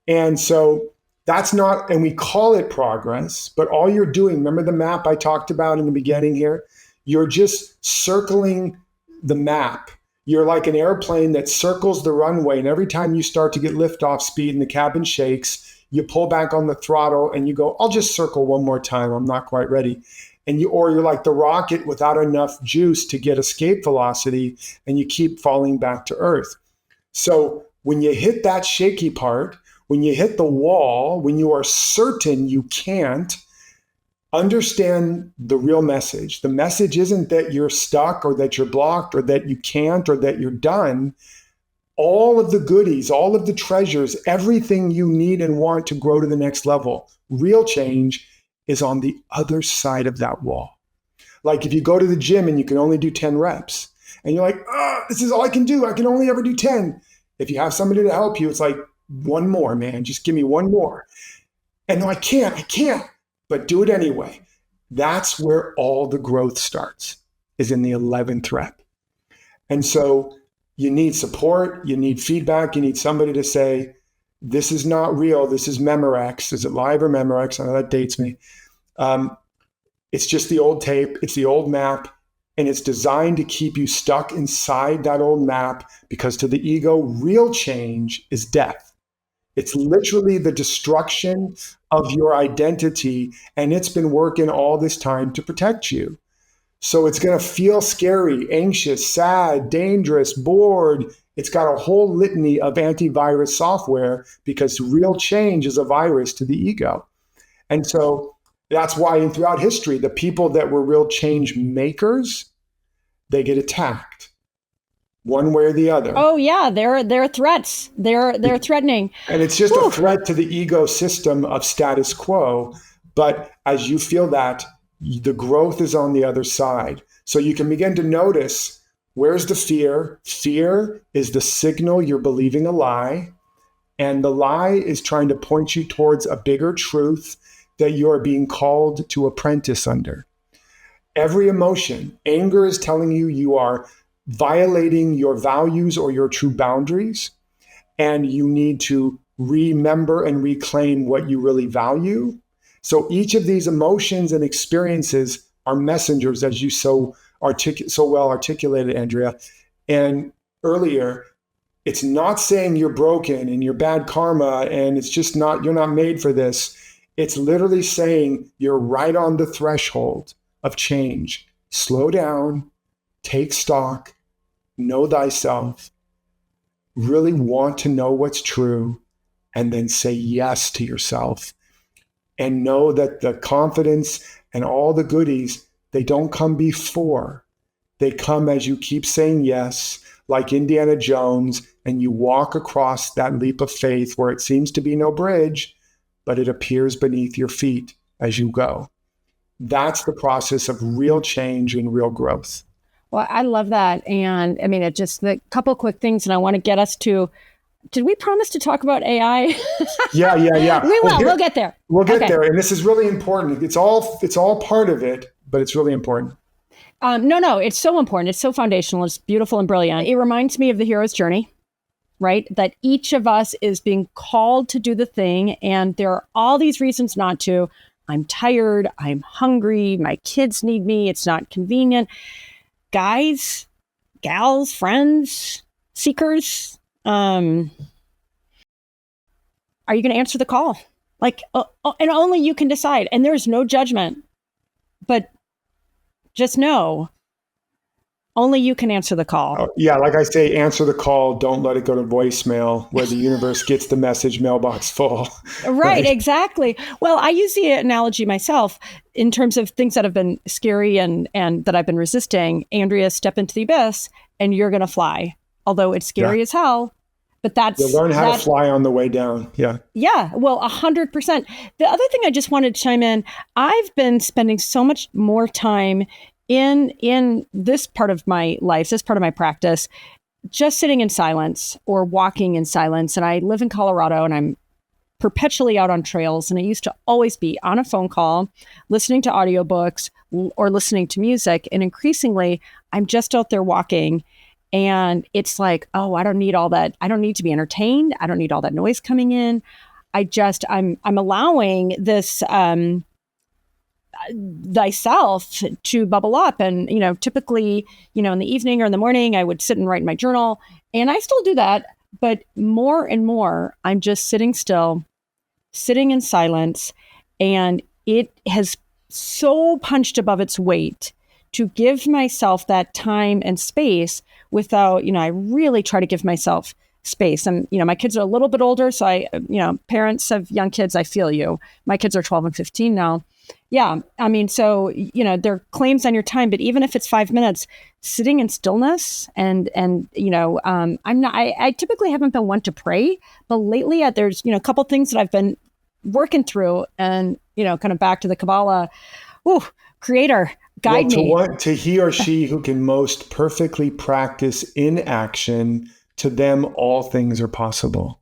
And so that's not, and we call it progress, but all you're doing, remember the map I talked about in the beginning here? You're just circling the map. You're like an airplane that circles the runway. And every time you start to get liftoff speed and the cabin shakes, you pull back on the throttle and you go, I'll just circle one more time. I'm not quite ready. Or you're like the rocket without enough juice to get escape velocity, and you keep falling back to Earth. So when you hit that shaky part, when you hit the wall, when you are certain you can't, understand the real message. The message isn't that you're stuck or that you're blocked or that you can't or that you're done. All of the goodies, all of the treasures, everything you need and want to grow to the next level, real change is on the other side of that wall. Like if you go to the gym and you can only do 10 reps and you're like, this is all I can do. I can only ever do 10. If you have somebody to help you, it's like, one more, man, just give me one more. And no, I can't, but do it anyway. That's where all the growth starts, is in the 11th rep. And so you need support, you need feedback, you need somebody to say, this is not real, this is Memorex. Is it live or Memorex? I know that dates me. It's just the old tape, it's the old map, and it's designed to keep you stuck inside that old map, because to the ego, real change is death. It's literally the destruction of your identity, and it's been working all this time to protect you. So it's going to feel scary, anxious, sad, dangerous, bored. It's got a whole litany of antivirus software, because real change is a virus to the ego. And so that's why throughout history, the people that were real change makers, they get attacked. One way or the other. Oh yeah, they're threats. They're threatening. And it's just a threat to the ego system of status quo. But as you feel that, the growth is on the other side. So you can begin to notice, where's the fear? Fear is the signal you're believing a lie. And the lie is trying to point you towards a bigger truth that you're being called to apprentice under. Every emotion, anger is telling you you are violating your values or your true boundaries, and you need to remember and reclaim what you really value. So each of these emotions and experiences are messengers, as you so well articulated, Andrea. And earlier, it's not saying you're broken and you're bad karma and it's just not, you're not made for this. It's literally saying you're right on the threshold of change. Slow down, take stock, know thyself, really want to know what's true, and then say yes to yourself. And know that the confidence and all the goodies, they don't come before. They come as you keep saying yes, like Indiana Jones, and you walk across that leap of faith where it seems to be no bridge, but it appears beneath your feet as you go. That's the process of real change and real growth. Well, I love that. And I mean, it just a couple quick things, and I want to get us to, did we promise to talk about AI? Yeah. We will. We'll get there. We'll get there. And this is really important. It's all part of it, but it's really important. No, it's so important. It's so foundational. It's beautiful and brilliant. It reminds me of the hero's journey, right? That each of us is being called to do the thing, and there are all these reasons not to. I'm tired. I'm hungry. My kids need me. It's not convenient. Guys, gals, friends, seekers, are you going to answer the call? Like, and only you can decide. And there's no judgment, but just know, only you can answer the call. Yeah, like I say, answer the call. Don't let it go to voicemail where the universe gets the message mailbox full. Right, exactly. Well, I use the analogy myself in terms of things that have been scary and that I've been resisting. Andrea, step into the abyss and you're going to fly. Although it's scary as hell, but you'll learn how to fly on the way down. Yeah. Yeah, well, 100%. The other thing I just wanted to chime in, I've been spending so much more time in this part of my life, this part of my practice, just sitting in silence or walking in silence. And I live in Colorado and I'm perpetually out on trails. And I used to always be on a phone call, listening to audiobooks or listening to music. And increasingly, I'm just out there walking. And it's like, oh, I don't need all that. I don't need to be entertained. I don't need all that noise coming in. I'm allowing this thyself to bubble up. And, typically, in the evening or in the morning, I would sit and write in my journal. And I still do that. But more and more, I'm just sitting still, sitting in silence. And it has so punched above its weight to give myself that time and space without, I really try to give myself space. And, my kids are a little bit older. So parents of young kids, I feel you. My kids are 12 and 15 now. Yeah. I mean, so, there are claims on your time, but even if it's 5 minutes, sitting in stillness and I typically haven't been one to pray, but lately there's, a couple things that I've been working through and, kind of back to the Kabbalah, creator, guide me. To he or she who can most perfectly practice in action, to them, all things are possible.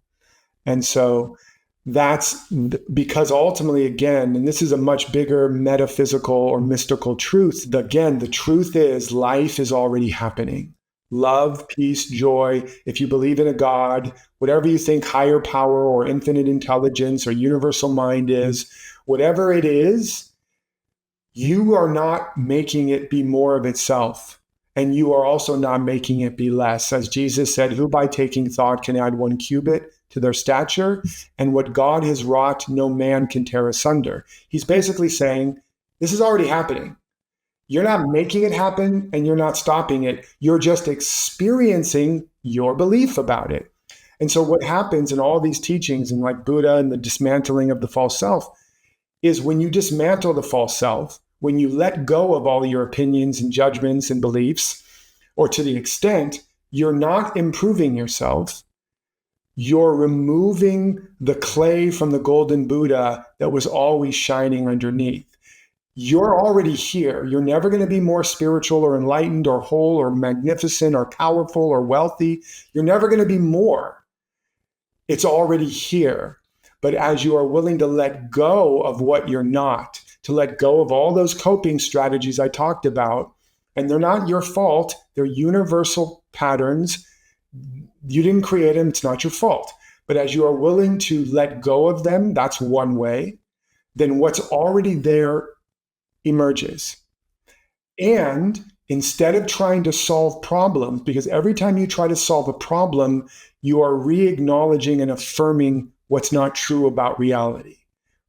And so that's because ultimately, again, and this is a much bigger metaphysical or mystical truth. Again, the truth is life is already happening. Love, peace, joy. If you believe in a God, whatever you think higher power or infinite intelligence or universal mind is, whatever it is, you are not making it be more of itself. And you are also not making it be less. As Jesus said, who by taking thought can add 1 cubit to their stature? And what God has wrought, no man can tear asunder. He's basically saying, this is already happening. You're not making it happen and you're not stopping it. You're just experiencing your belief about it. And so what happens in all these teachings, and like Buddha and the dismantling of the false self, is when you dismantle the false self, when you let go of all your opinions and judgments and beliefs, or to the extent you're not improving yourself, you're removing the clay from the golden Buddha that was always shining underneath. You're already here. You're never going to be more spiritual or enlightened or whole or magnificent or powerful or wealthy. You're never going to be more. It's already here. But as you are willing to let go of what you're not, to let go of all those coping strategies I talked about, and they're not your fault, they're universal patterns. You didn't create them, it's not your fault. But as you are willing to let go of them, that's one way, then what's already there emerges. And instead of trying to solve problems, because every time you try to solve a problem, you are re-acknowledging and affirming what's not true about reality.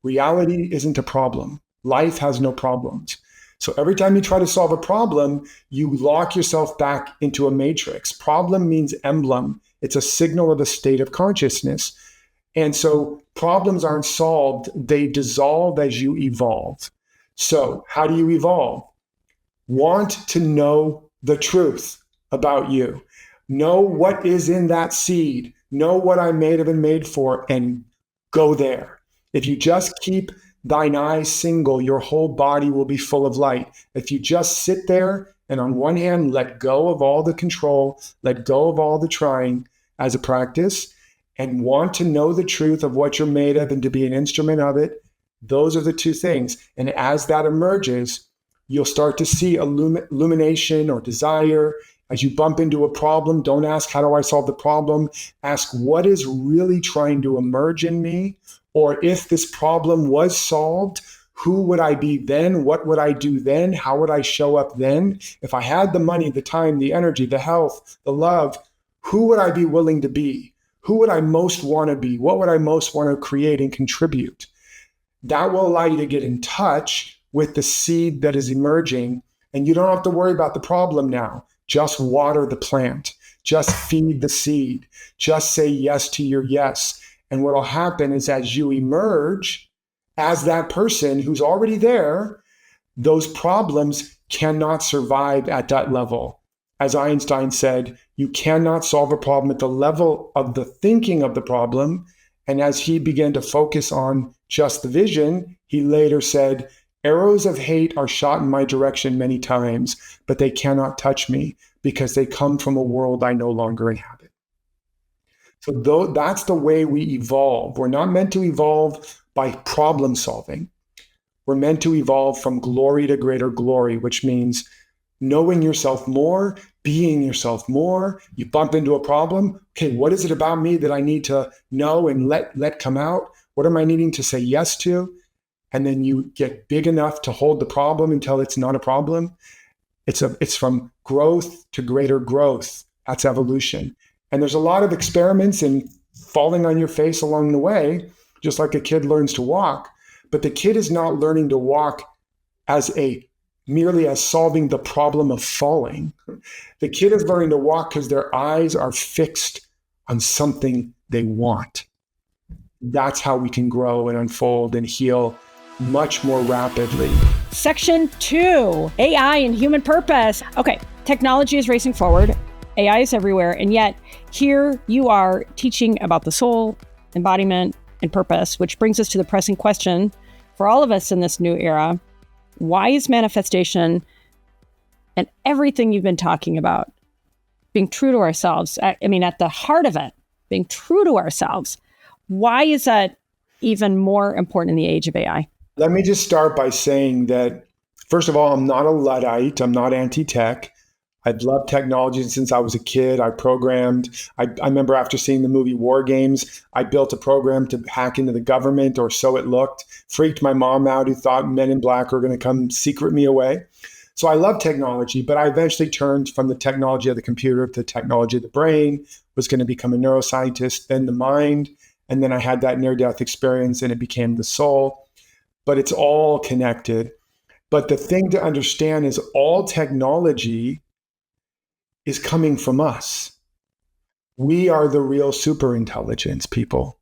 Reality isn't a problem. Life has no problems. So every time you try to solve a problem, you lock yourself back into a matrix. Problem means emblem. It's a signal of a state of consciousness. And so problems aren't solved. They dissolve as you evolve. So how do you evolve? Want to know the truth about you. Know what is in that seed. Know what I'm made of and made for, and go there. If you just keep thine eyes single, your whole body will be full of light. If you just sit there and on one hand, let go of all the control, let go of all the trying as a practice, and want to know the truth of what you're made of and to be an instrument of it, those are the two things. And as that emerges, you'll start to see illumination or desire. As you bump into a problem, don't ask, how do I solve the problem? Ask, what is really trying to emerge in me? Or if this problem was solved, who would I be then? What would I do then? How would I show up then? If I had the money, the time, the energy, the health, the love, who would I be willing to be? Who would I most want to be? What would I most want to create and contribute? That will allow you to get in touch with the seed that is emerging, and you don't have to worry about the problem now. Just water the plant. Just feed the seed. Just say yes to your yes. And what will happen is as you emerge as that person who's already there, those problems cannot survive at that level. As Einstein said, you cannot solve a problem at the level of the thinking of the problem. And as he began to focus on just the vision, he later said, arrows of hate are shot in my direction many times, but they cannot touch me because they come from a world I no longer inhabit. So that's the way we evolve. We're not meant to evolve by problem solving. We're meant to evolve from glory to greater glory, which means knowing yourself more, being yourself more. You bump into a problem. Okay, what is it about me that I need to know and let come out? What am I needing to say yes to? And then you get big enough to hold the problem until it's not a problem. It's from growth to greater growth. That's evolution. And there's a lot of experiments and falling on your face along the way, just like a kid learns to walk. But the kid is not learning to walk merely as solving the problem of falling. The kid is learning to walk because their eyes are fixed on something they want. That's how we can grow and unfold and heal much more rapidly. Section 2, AI and human purpose. Okay, technology is racing forward. AI is everywhere. And yet here you are teaching about the soul, embodiment, and purpose, which brings us to the pressing question for all of us in this new era. Why is manifestation and everything you've been talking about, being true to ourselves, at the heart of it, being true to ourselves, why is that even more important in the age of AI? Let me just start by saying that, first of all, I'm not a Luddite. I'm not anti-tech. I've loved technology since I was a kid. I programmed. I remember after seeing the movie War Games, I built a program to hack into the government, or so it looked. Freaked my mom out, who thought men in black were going to come secret me away. So I love technology, but I eventually turned from the technology of the computer to the technology of the brain, was going to become a neuroscientist, then the mind, and then I had that near-death experience and it became the soul. But it's all connected. But the thing to understand is all technology is coming from us. We are the real superintelligence, people.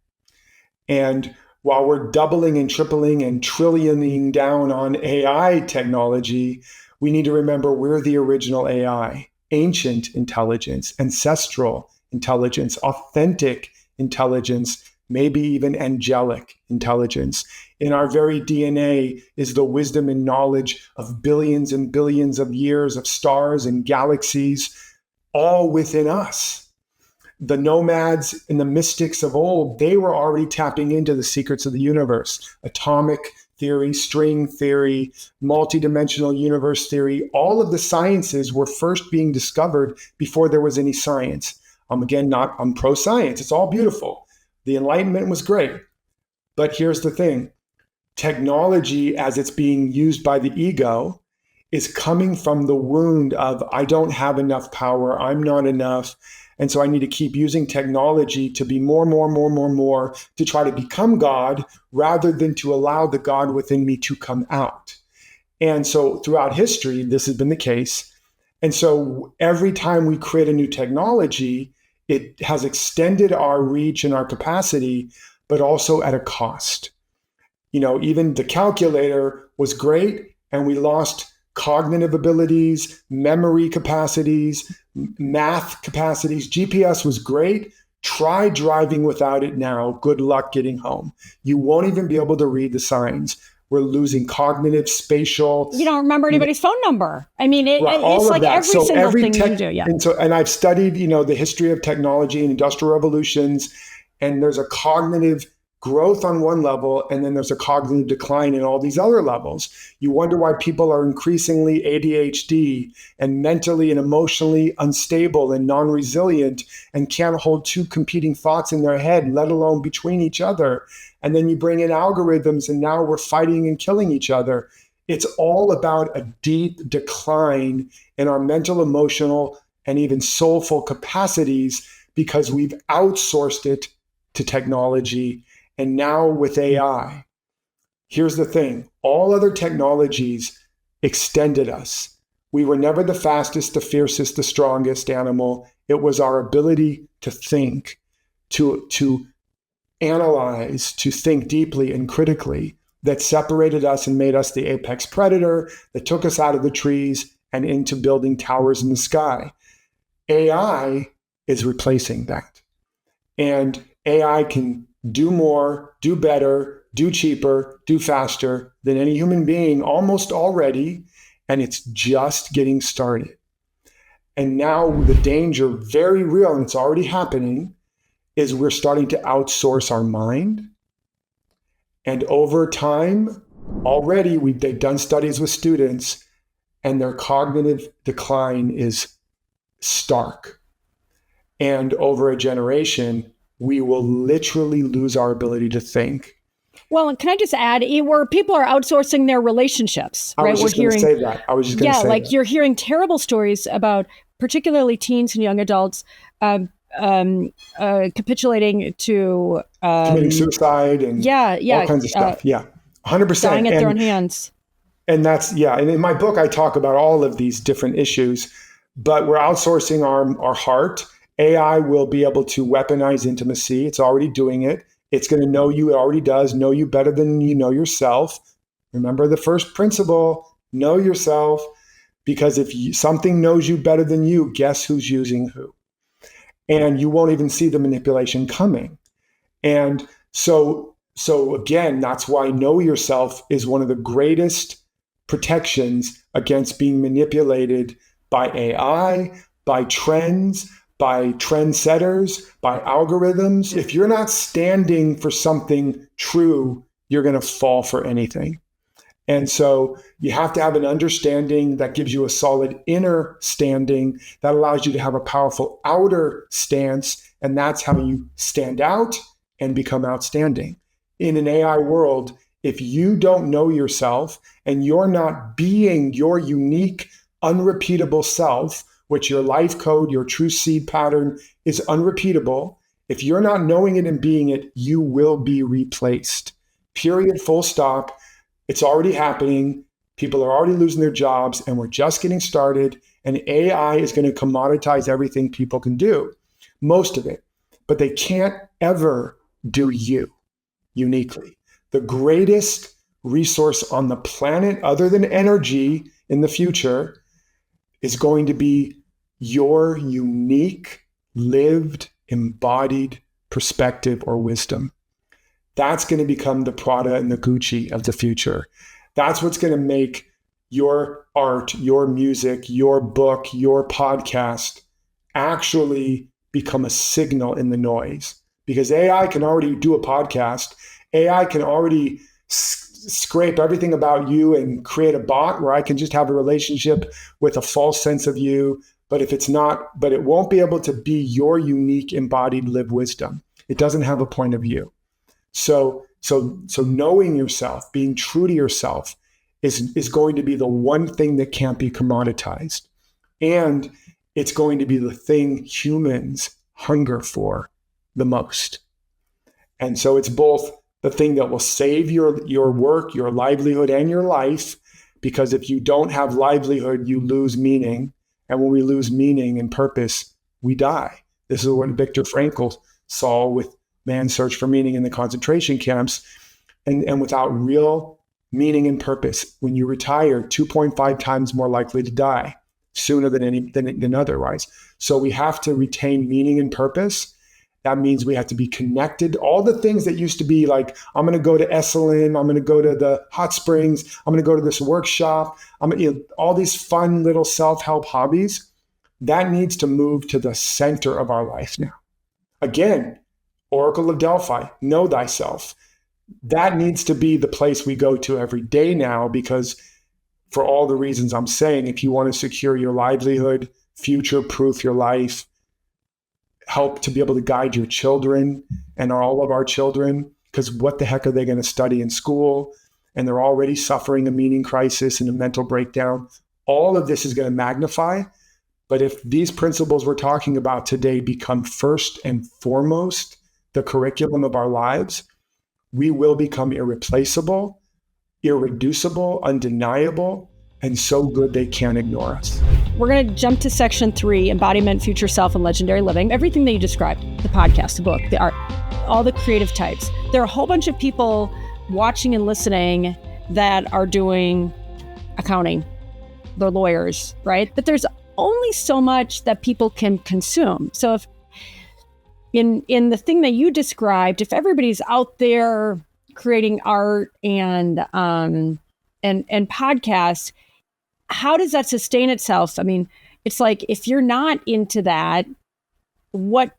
And while we're doubling and tripling and trillioning down on AI technology, we need to remember we're the original AI, ancient intelligence, ancestral intelligence, authentic intelligence, maybe even angelic intelligence. In our very DNA is the wisdom and knowledge of billions and billions of years of stars and galaxies, all within us. The nomads and the mystics of old, they were already tapping into the secrets of the universe. Atomic theory, string theory, multidimensional universe theory, all of the sciences were first being discovered before there was any science. I'm pro-science. It's all beautiful. The Enlightenment was great. But here's the thing. Technology, as it's being used by the ego, is coming from the wound of, I don't have enough power, I'm not enough. And so I need to keep using technology to be more, to try to become God, rather than to allow the God within me to come out. And so throughout history, this has been the case. And so every time we create a new technology, it has extended our reach and our capacity, but also at a cost. Even the calculator was great, and we lost cognitive abilities, memory capacities, math capacities. GPS was great. Try driving without it now. Good luck getting home. You won't even be able to read the signs. We're losing cognitive, spatial. You don't remember anybody's phone number. It's like every single thing you do. Yeah. And I've studied, the history of technology and industrial revolutions, and there's a cognitive growth on one level, and then there's a cognitive decline in all these other levels. You wonder why people are increasingly ADHD and mentally and emotionally unstable and non-resilient and can't hold two competing thoughts in their head, let alone between each other. And then you bring in algorithms, and now we're fighting and killing each other. It's all about a deep decline in our mental, emotional, and even soulful capacities, because we've outsourced it to technology. And now with AI, here's the thing. All other technologies extended us. We were never the fastest, the fiercest, the strongest animal. It was our ability to think, to analyze, to think deeply and critically, that separated us and made us the apex predator, that took us out of the trees and into building towers in the sky. AI is replacing that. And AI can do more, do better, do cheaper, do faster than any human being almost already, and it's just getting started. And now the danger, very real, and it's already happening, is we're starting to outsource our mind. And over time, already they've done studies with students, and their cognitive decline is stark. And over a generation, we will literally lose our ability to think. Well, and can I just add, where people are outsourcing their relationships, right? I was just going to say that. You're hearing terrible stories about particularly teens and young adults capitulating to committing suicide and all kinds of stuff. 100%. Dying at their own hands. And that's, and in my book, I talk about all of these different issues, but we're outsourcing our heart. AI will be able to weaponize intimacy. It's already doing it. It's going to know you. It already does know you better than you know yourself. Remember the first principle, know yourself, because if something knows you better than you, guess who's using who? And you won't even see the manipulation coming. And so again, that's why know yourself is one of the greatest protections against being manipulated by AI, by trends, by trendsetters, by algorithms. If you're not standing for something true, you're going to fall for anything. And so you have to have an understanding that gives you a solid inner standing that allows you to have a powerful outer stance. And that's how you stand out and become outstanding. In an AI world, if you don't know yourself and you're not being your unique, unrepeatable self, which your life code, your true seed pattern is unrepeatable. If you're not knowing it and being it, you will be replaced. Period, full stop. It's already happening. People are already losing their jobs, and we're just getting started. And AI is going to commoditize everything people can do, most of it. But they can't ever do you uniquely. The greatest resource on the planet, other than energy in the future, is going to be your unique, lived, embodied perspective or wisdom. That's going to become the Prada and the Gucci of the future. That's what's going to make your art, your music, your book, your podcast actually become a signal in the noise. Because AI can already do a podcast. AI can already scrape everything about you and create a bot where I can just have a relationship with a false sense of you. But if it's not, but it won't be able to be your unique embodied lived wisdom. It doesn't have a point of view. So knowing yourself, being true to yourself is going to be the one thing that can't be commoditized. And it's going to be the thing humans hunger for the most. And so it's both the thing that will save your work, your livelihood, and your life, because if you don't have livelihood, you lose meaning. And when we lose meaning and purpose, we die. This is what Viktor Frankl saw with man's search for meaning in the concentration camps. And without real meaning and purpose, when you retire, 2.5 times more likely to die sooner than otherwise. So we have to retain meaning and purpose. That means we have to be connected. All the things that used to be like, I'm going to go to Esalen, I'm going to go to the hot springs, I'm going to go to this workshop, all these fun little self-help hobbies, that needs to move to the center of our life now. Again, Oracle of Delphi, know thyself. That needs to be the place we go to every day now, because for all the reasons I'm saying, if you want to secure your livelihood, future-proof your life, help to be able to guide your children and all of our children, because what the heck are they going to study in school? And they're already suffering a meaning crisis and a mental breakdown. All of this is going to magnify. But if these principles we're talking about today become first and foremost the curriculum of our lives, we will become irreplaceable, irreducible, undeniable, and so good they can't ignore us. We're going to jump to section 3, embodiment, future self, and legendary living. Everything that you described, the podcast, the book, the art, all the creative types. There are a whole bunch of people watching and listening that are doing accounting. They're lawyers, right? But there's only so much that people can consume. So if in the thing that you described, if everybody's out there creating art and podcasts, how does that sustain itself? I mean, It's like, if you're not into that, what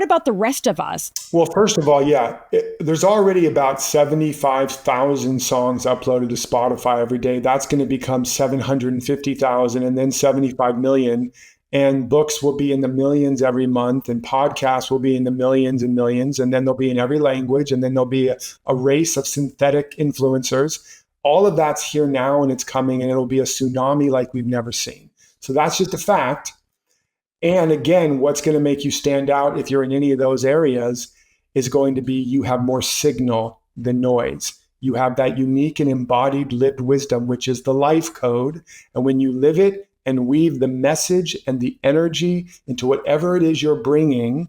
about the rest of us? Well, first of all, yeah, there's already about 75,000 songs uploaded to Spotify every day. That's going to become 750,000 and then 75 million. And books will be in the millions every month, and podcasts will be in the millions and millions. And then they'll be in every language. And then there'll be a race of synthetic influencers. All of that's here now, and it's coming, and it'll be a tsunami like we've never seen. So that's just a fact. And again, what's going to make you stand out if you're in any of those areas is going to be you have more signal than noise. You have that unique and embodied lived wisdom, which is the life code. And when you live it and weave the message and the energy into whatever it is you're bringing,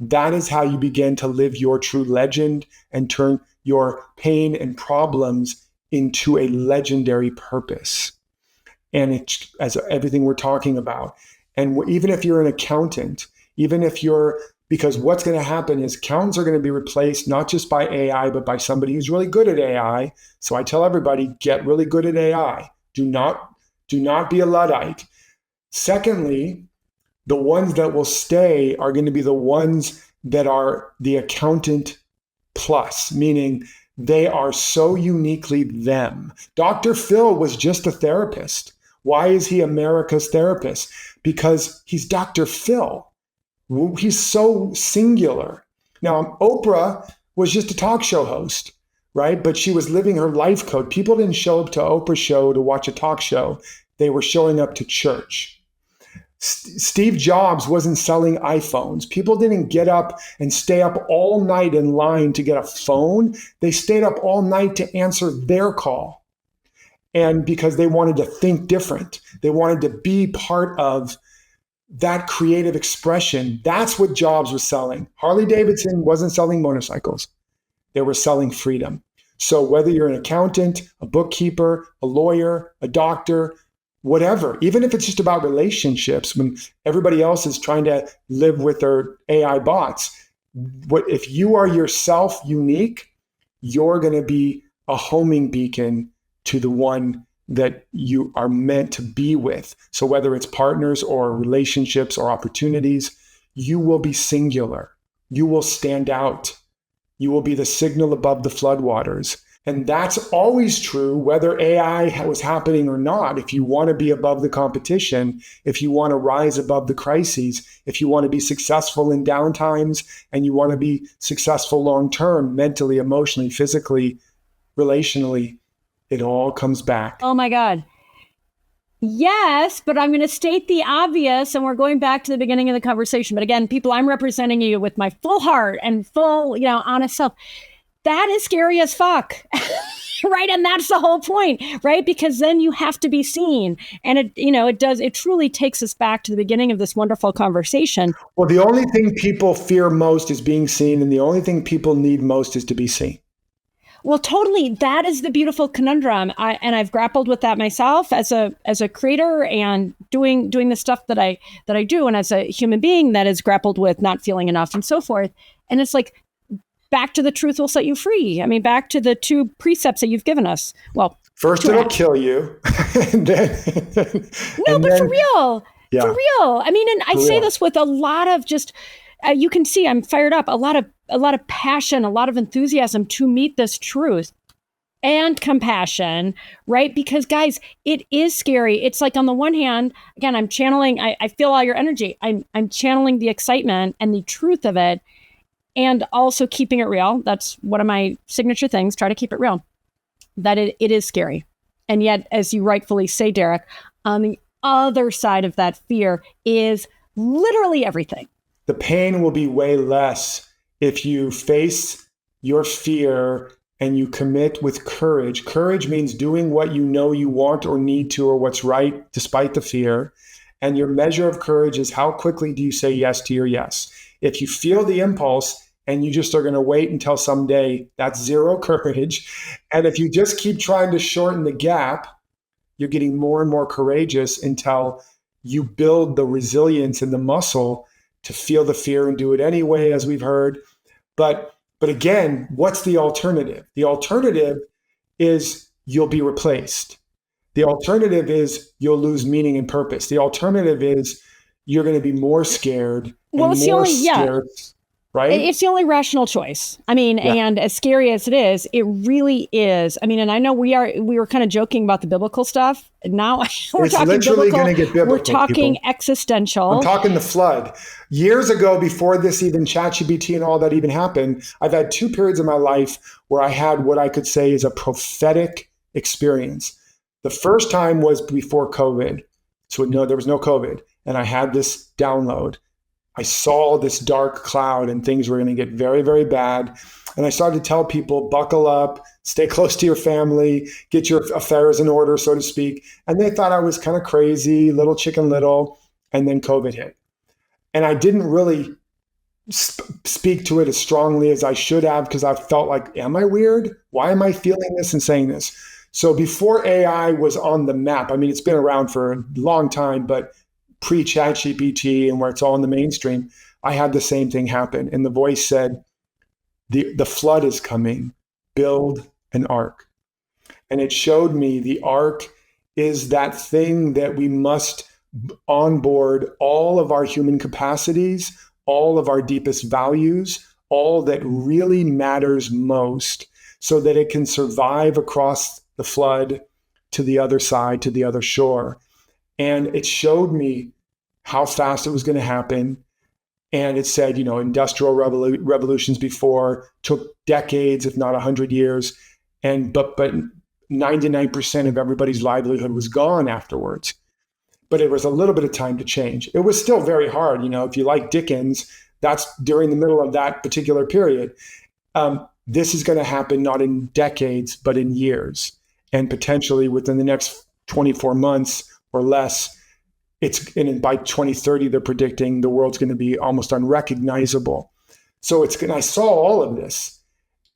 that is how you begin to live your true legend and turn your pain and problems into a legendary purpose. And it's as everything we're talking about. And even if you're an accountant, because what's going to happen is accountants are going to be replaced not just by AI, but by somebody who's really good at AI. So I tell everybody, get really good at AI. Do not be a Luddite. Secondly, the ones that will stay are going to be the ones that are the accountant plus, meaning they are so uniquely them. Dr. Phil was just a therapist. Why is he America's therapist? Because he's Dr. Phil. He's so singular. Now, Oprah was just a talk show host, right? But she was living her life code. People didn't show up to Oprah's show to watch a talk show. They were showing up to church. Steve Jobs wasn't selling iPhones. People didn't get up and stay up all night in line to get a phone. They stayed up all night to answer their call. And because they wanted to think different, they wanted to be part of that creative expression. That's what Jobs was selling. Harley Davidson wasn't selling motorcycles. They were selling freedom. So whether you're an accountant, a bookkeeper, a lawyer, a doctor, whatever, even if it's just about relationships, when everybody else is trying to live with their AI bots, if you are yourself unique, you're going to be a homing beacon to the one that you are meant to be with. So whether it's partners or relationships or opportunities, you will be singular. You will stand out. You will be the signal above the floodwaters. And that's always true, whether AI was happening or not. If you want to be above the competition, if you want to rise above the crises, if you want to be successful in downtimes, and you want to be successful long-term, mentally, emotionally, physically, relationally, it all comes back. Oh my God. Yes, but I'm going to state the obvious, and we're going back to the beginning of the conversation. But again, people, I'm representing you with my full heart and full, honest self. That is scary as fuck. Right? And that's the whole point, right? Because then you have to be seen. And it truly takes us back to the beginning of this wonderful conversation. Well, the only thing people fear most is being seen, and the only thing people need most is to be seen. Well, totally. That is the beautiful conundrum. I've grappled with that myself as a creator and doing the stuff that I do, and as a human being that has grappled with not feeling enough and so forth. And it's like, back to the truth will set you free. I mean, back to the two precepts that you've given us. Well, first it'll kill you. and then, for real. Yeah. For real. I mean, and I say this with a lot of just, you can see I'm fired up, a lot of passion, a lot of enthusiasm to meet this truth and compassion, right? Because guys, it is scary. It's like, on the one hand, again, I'm channeling, I feel all your energy. I'm channeling the excitement and the truth of it, and also keeping it real. That's one of my signature things, try to keep it real. That it is scary. And yet, as you rightfully say, Derek, on the other side of that fear is literally everything. The pain will be way less if you face your fear and you commit with courage. Courage means doing what you know you want or need to, or what's right despite the fear. And your measure of courage is how quickly do you say yes to your yes. If you feel the impulse and you just are going to wait until someday, that's zero courage. And if you just keep trying to shorten the gap, you're getting more and more courageous until you build the resilience and the muscle to feel the fear and do it anyway, as we've heard. But again, what's the alternative? The alternative is you'll be replaced. The alternative is you'll lose meaning and purpose. The alternative is you're going to be more scared and Well, it's the more only, scared, right? It's the only rational choice. I mean, and as scary as it is, it really is. I mean, and I know we were kind of joking about the biblical stuff. Now we're It's talking literally biblical. going to get biblical. We're talking people. Existential. I'm talking the flood. Years ago, before this even ChatGPT and all that even happened, I've had 2 periods in my life where I had what I could say is a prophetic experience. The first time was before COVID. So no, there was no COVID. And I had this download. I saw this dark cloud and things were going to get very, very bad. And I started to tell people, buckle up, stay close to your family, get your affairs in order, so to speak. And they thought I was kind of crazy, little chicken little. And then COVID hit. And I didn't really speak to it as strongly as I should have because I felt like, am I weird? Why am I feeling this and saying this? So before AI was on the map, I mean, it's been around for a long time, but pre-ChatGPT and where it's all in the mainstream, I had the same thing happen. And the voice said, the flood is coming, build an ark. And it showed me the ark is that thing that we must onboard all of our human capacities, all of our deepest values, all that really matters most so that it can survive across the flood to the other side, to the other shore. And it showed me how fast it was going to happen. And it said, industrial revolutions before took decades, if not 100 years. But 99% of everybody's livelihood was gone afterwards. But it was a little bit of time to change. It was still very hard. If you like Dickens, that's during the middle of that particular period. This is going to happen not in decades, but in years. And potentially within the next 24 months or less, and by 2030, they're predicting the world's going to be almost unrecognizable. So I saw all of this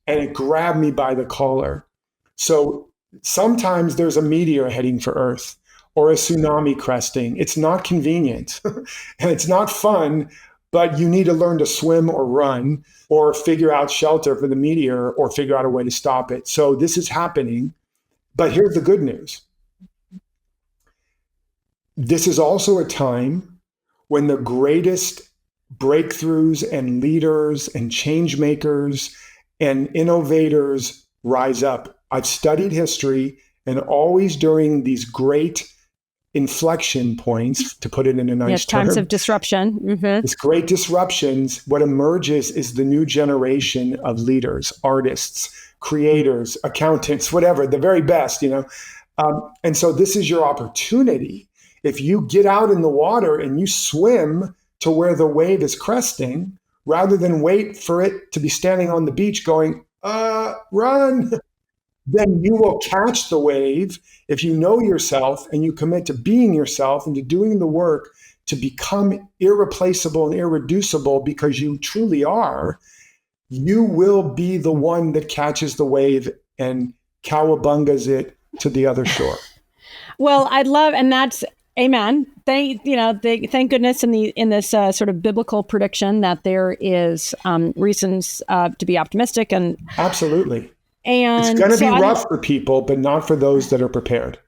and it grabbed me by the collar. So sometimes there's a meteor heading for Earth or a tsunami cresting. It's not convenient and it's not fun, but you need to learn to swim or run or figure out shelter for the meteor or figure out a way to stop it. So this is happening. But here's the good news. This is also a time when the greatest breakthroughs and leaders and change makers and innovators rise up. I've studied history, and always during these great inflection points, to put it in a nice term. Times of disruption. Mm-hmm. These great disruptions, what emerges is the new generation of leaders, artists, creators, accountants, whatever, the very best, and so this is your opportunity. If you get out in the water and you swim to where the wave is cresting, rather than wait for it to be standing on the beach going, run, then you will catch the wave if you know yourself and you commit to being yourself and to doing the work to become irreplaceable and irreducible because you truly are. You will be the one that catches the wave and cowabungas it to the other shore. Well, I'd love, and that's amen. Thank goodness in this sort of biblical prediction that there is reasons to be optimistic and absolutely. And it's going to be rough for people, but not for those that are prepared.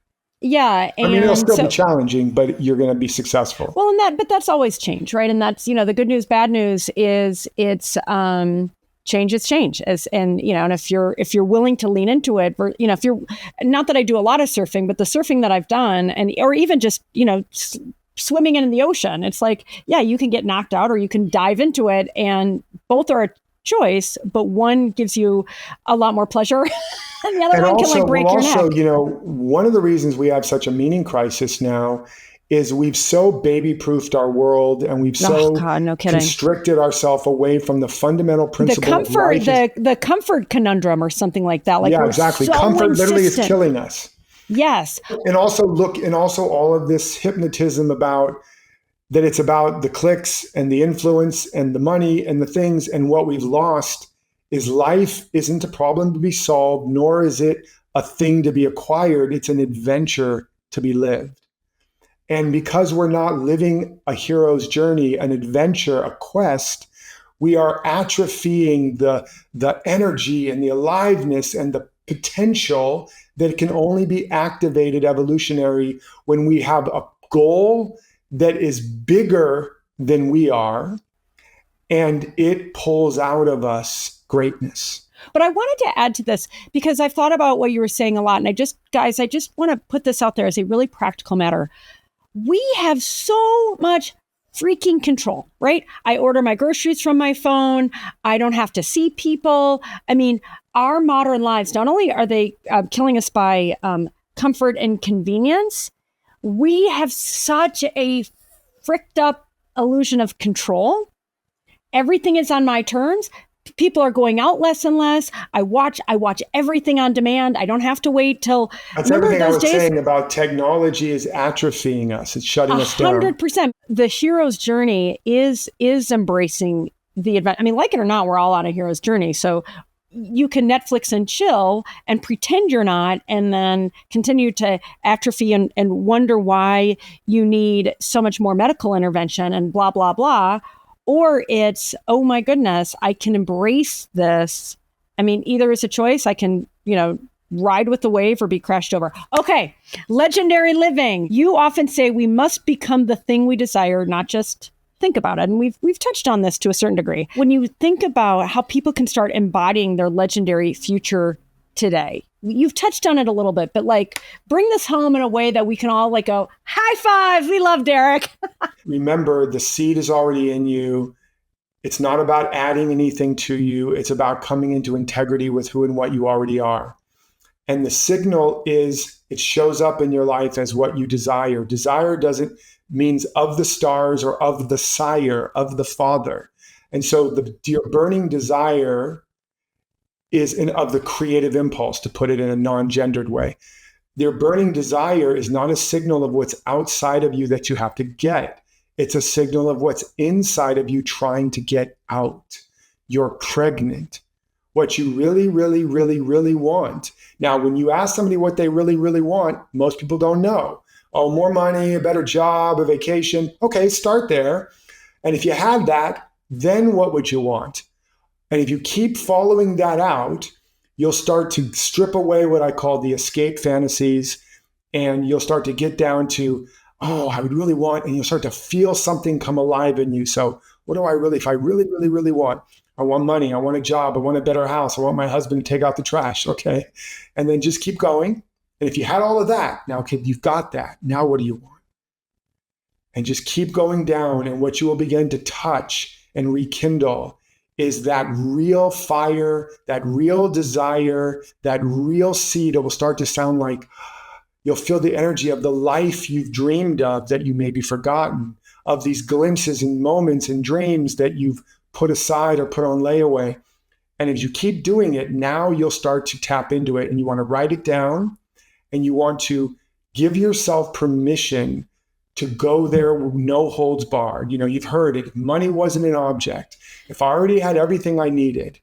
Yeah, and it'll still be challenging, but you're going to be successful. Well, but that's always change, right? And that's the good news, bad news is it's change is change, and if you're willing to lean into it, if you're not that I do a lot of surfing, but the surfing that I've done, or even just swimming in the ocean, it's like, yeah, you can get knocked out or you can dive into it, and both are a choice, but one gives you a lot more pleasure and the other one can break your neck. One of the reasons we have such a meaning crisis now is we've so baby-proofed our world and we've constricted ourselves away from the fundamental principle of life. The comfort conundrum or something like that. Like, yeah, exactly. So comfort literally is killing us. Yes. And also all of this hypnotism about that it's about the clicks and the influence and the money and the things. And what we've lost is life isn't a problem to be solved, nor is it a thing to be acquired. It's an adventure to be lived. And because we're not living a hero's journey, an adventure, a quest, we are atrophying the energy and the aliveness and the potential that can only be activated evolutionary when we have a goal that is bigger than we are, and it pulls out of us greatness. But I wanted to add to this because I've thought about what you were saying a lot. And I just want to put this out there as a really practical matter. We have so much freaking control, right? I order my groceries from my phone. I don't have to see people. I mean, our modern lives, not only are they killing us by comfort and convenience, we have such a fricked up illusion of control. Everything is on my terms. People are going out less and less. I watch everything on demand. I don't have to wait till. That's everything I was saying about technology is atrophying us. It's shutting us down. 100%. The hero's journey is embracing the adventure. I mean, like it or not, we're all on a hero's journey. So you can Netflix and chill and pretend you're not, and then continue to atrophy and wonder why you need so much more medical intervention and blah, blah, blah. Or it's, oh my goodness, I can embrace this. I mean, either is a choice. I can, ride with the wave or be crashed over. Okay, legendary living. You often say we must become the thing we desire, not just think about it. And we've touched on this to a certain degree. When you think about how people can start embodying their legendary future today, you've touched on it a little bit, but bring this home in a way that we can all go, high five. We love Derek. Remember, the seed is already in you. It's not about adding anything to you. It's about coming into integrity with who and what you already are. And the signal is it shows up in your life as what you desire. Desire doesn't means of the stars or of the sire, of the father. And so your burning desire is of the creative impulse, to put it in a non-gendered way. Their burning desire is not a signal of what's outside of you that you have to get. It's a signal of what's inside of you trying to get out. You're pregnant. What you really, really, really, really want. Now, when you ask somebody what they really, really want, most people don't know. Oh, more money, a better job, a vacation. Okay, start there. And if you had that, then what would you want? And if you keep following that out, you'll start to strip away what I call the escape fantasies, and you'll start to get down to, oh, I would really want, and you'll start to feel something come alive in you. So what do I really, if I really, really, really want? I want money. I want a job. I want a better house. I want my husband to take out the trash. Okay. And then just keep going. And if you had all of that, now, okay, you've got that. Now what do you want? And just keep going down. And what you will begin to touch and rekindle is that real fire, that real desire, that real seed. It will start to sound like you'll feel the energy of the life you've dreamed of that you may be forgotten, of these glimpses and moments and dreams that you've put aside or put on layaway. And as you keep doing it, now you'll start to tap into it, and you want to write it down, and you want to give yourself permission to go there with no holds barred. You've heard it. If money wasn't an object, if I already had everything I needed,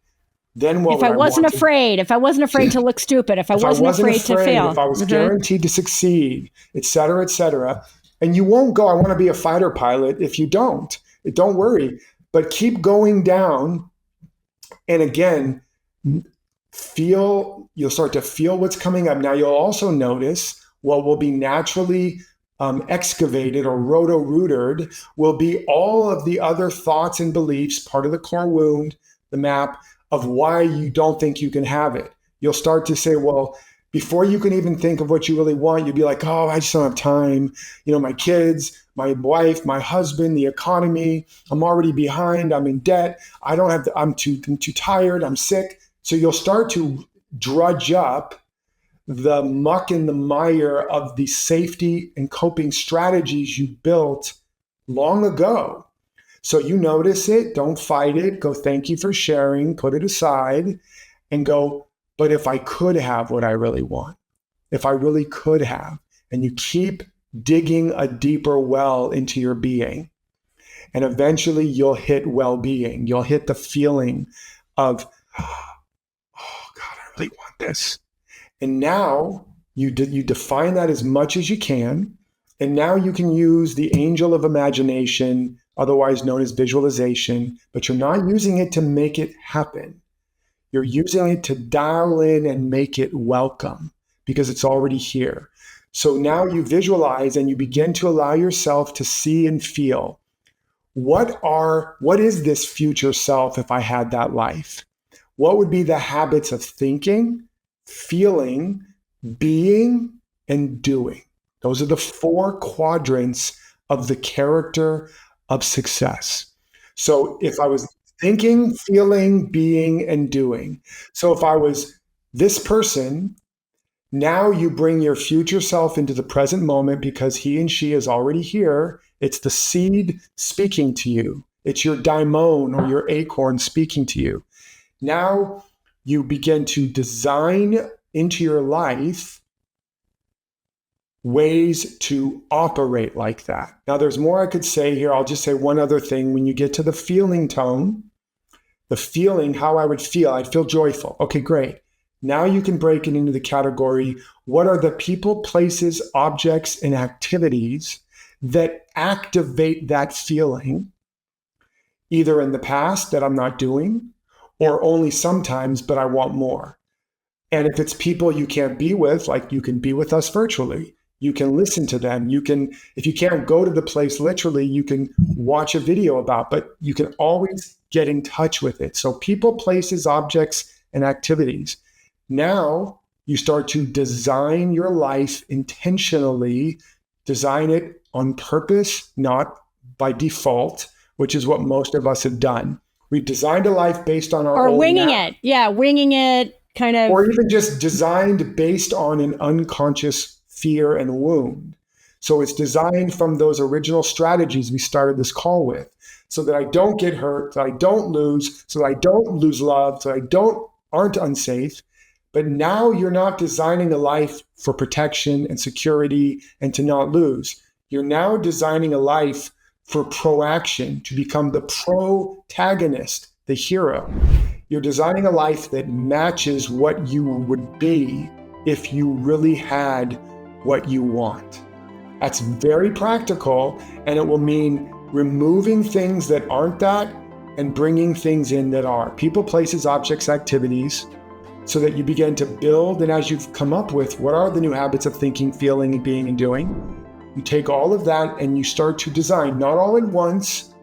then what would I want? If I wasn't afraid to look stupid, if I wasn't afraid to fail, if I was guaranteed to succeed, et cetera, et cetera. And you won't go, I want to be a fighter pilot if you don't. Don't worry. But keep going down. And again, you'll start to feel what's coming up. Now, you'll also notice what will be naturally excavated or roto-rooted will be all of the other thoughts and beliefs, part of the core wound, the map of why you don't think you can have it. You'll start to say, well, before you can even think of what you really want, you'll be like, oh, I just don't have time. My kids, my wife, my husband, the economy, I'm already behind. I'm in debt. I'm too tired. I'm sick. So you'll start to drudge up the muck and the mire of the safety and coping strategies you built long ago. So you notice it, don't fight it, go, thank you for sharing, put it aside, and go, but if I could have what I really want, if I really could have, and you keep digging a deeper well into your being, and eventually you'll hit well-being. You'll hit the feeling of, oh God, I really want this. And now you define that as much as you can. And now you can use the angel of imagination, otherwise known as visualization, but you're not using it to make it happen. You're using it to dial in and make it welcome. because it's already here. So now you visualize and you begin to allow yourself to see and feel what is this future self if I had that life? What would be the habits of thinking, feeling, being, and doing? Those are the 4 quadrants of the character of success. So if I was thinking, feeling, being, and doing. So if I was this person, now you bring your future self into the present moment because he and she is already here. It's the seed speaking to you. It's your daimon or your acorn speaking to you. Now you begin to design into your life ways to operate like that. Now there's more I could say here. I'll just say one other thing. When you get to the feeling tone, the feeling, how I would feel, I'd feel joyful. Okay, great. Now you can break it into the category, what are the people, places, objects, and activities that activate that feeling, either in the past that I'm not doing, or only sometimes, but I want more. And if it's people you can't be with, like you can be with us virtually. You can listen to them. You can, if you can't go to the place literally, you can watch a video about, but you can always get in touch with it. So people, places, objects, and activities. Now you start to design your life intentionally, design it on purpose, not by default, which is what most of us have done. We've designed a life based on our or own winging map, it. Yeah, winging it kind of. or even just designed based on an unconscious fear and wound. So it's designed from those original strategies we started this call with, so that I don't get hurt, so I don't lose, so I don't lose love, so I aren't unsafe. But now you're not designing a life for protection and security and to not lose. You're now designing a life for proaction, to become the protagonist, the hero. You're designing a life that matches what you would be if you really had what you want. That's very practical, and it will mean removing things that aren't that and bringing things in that are. People, places, objects, activities, so that you begin to build. And as you've come up with, what are the new habits of thinking, feeling, and being and doing? You take all of that and you start to design, not all at once,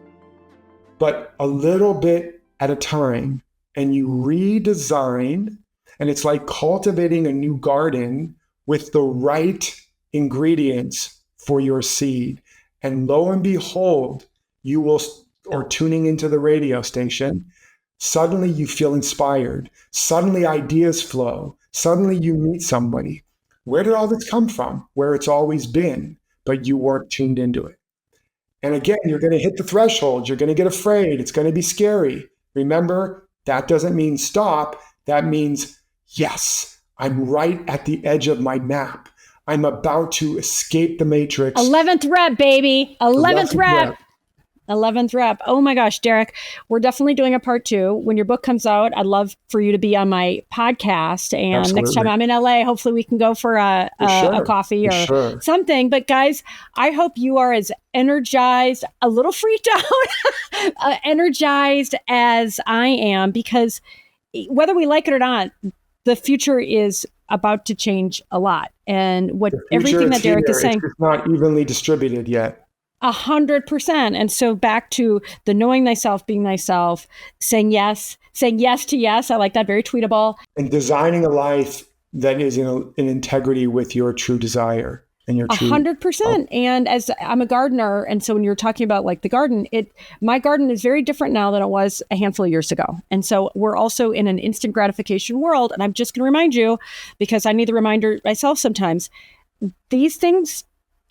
but a little bit at a time. And you redesign, and it's like cultivating a new garden with the right ingredients for your seed. And lo and behold, you will, or tuning into the radio station, suddenly you feel inspired. Suddenly ideas flow. Suddenly you meet somebody. Where did all this come from? Where it's always been, but you weren't tuned into it. And again, you're going to hit the threshold. You're going to get afraid. It's going to be scary. Remember, that doesn't mean stop. That means, yes, I'm right at the edge of my map. I'm about to escape the matrix. 11th rep, baby. 11th rep. 11th rep. Oh my gosh, Derek, we're definitely doing a part 2. When your book comes out, I'd love for you to be on my podcast. And Absolutely. Next time I'm in LA, hopefully we can go for a coffee or something. But guys, I hope you are as energized, a little freaked out, energized as I am, because whether we like it or not, the future is about to change a lot. And what everything that Derek is saying, it's not evenly distributed yet. 100%. And so back to the knowing thyself, being thyself, saying yes to yes. I like that. Very tweetable. And designing a life that is in integrity with your true desire and your true 100%. And as I'm a gardener, and so when you're talking about like the garden, my garden is very different now than it was a handful of years ago. And so we're also in an instant gratification world. And I'm just going to remind you, because I need the reminder myself sometimes, these things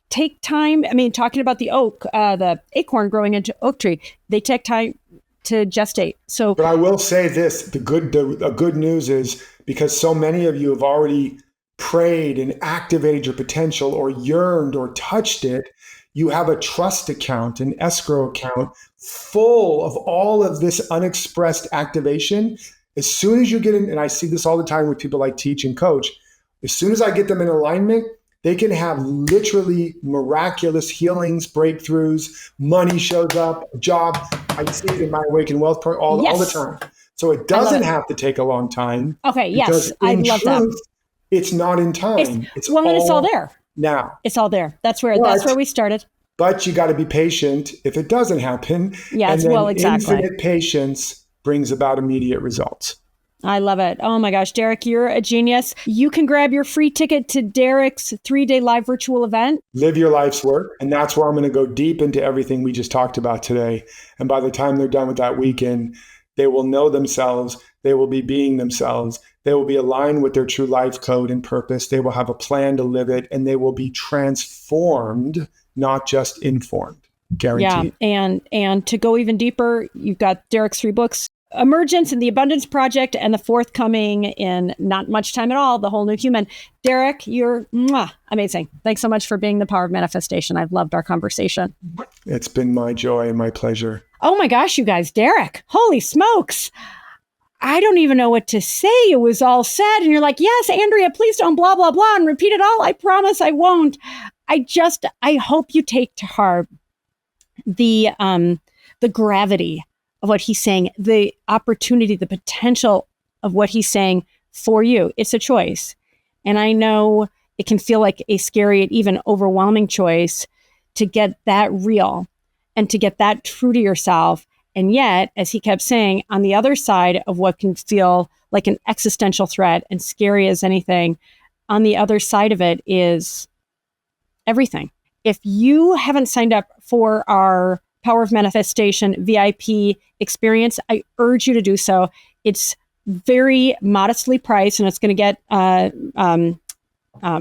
take time. I mean, talking about the oak, the acorn growing into oak tree, they take time to gestate. So, but I will say this: the good news is, because so many of you have already prayed and activated your potential, or yearned or touched it, you have a trust account, an escrow account full of all of this unexpressed activation. As soon as you get in, and I see this all the time with people I teach and coach, as soon as I get them in alignment, they can have literally miraculous healings, breakthroughs, money shows up, a job. I see it in my Awaken Wealth program all the time. So it doesn't have to take a long time. Okay, yes, I love that. It's not in time. It's all there now. It's all there. That's where we started. But you got to be patient if it doesn't happen. Yes, and then exactly. Infinite patience brings about immediate results. I love it. Oh my gosh, Derek, you're a genius. You can grab your free ticket to Derek's 3-day live virtual event. Live your life's work. And that's where I'm going to go deep into everything we just talked about today. And by the time they're done with that weekend, they will know themselves. They will be being themselves. They will be aligned with their true life code and purpose. They will have a plan to live it, and they will be transformed, not just informed. Guaranteed. Yeah. And to go even deeper, you've got Derek's 3 books, Emergence and the Abundance Project, and the forthcoming in not much time at all, The Whole New Human. Derek, you're amazing. Thanks so much for being the power of manifestation. I've loved our conversation. It's been my joy and my pleasure. Oh my gosh, you guys, Derek, holy smokes. I don't even know what to say. It was all said. And you're like, yes, Andrea, please don't blah, blah, blah, and repeat it all. I promise I won't. I hope you take to heart the gravity of what he's saying, the opportunity, the potential of what he's saying for you. It's a choice. And I know it can feel like a scary and even overwhelming choice to get that real and to get that true to yourself. And yet, as he kept saying, on the other side of what can feel like an existential threat and scary as anything, on the other side of it is everything. If you haven't signed up for our Power of Manifestation VIP experience, I urge you to do so. It's very modestly priced, and it's going to get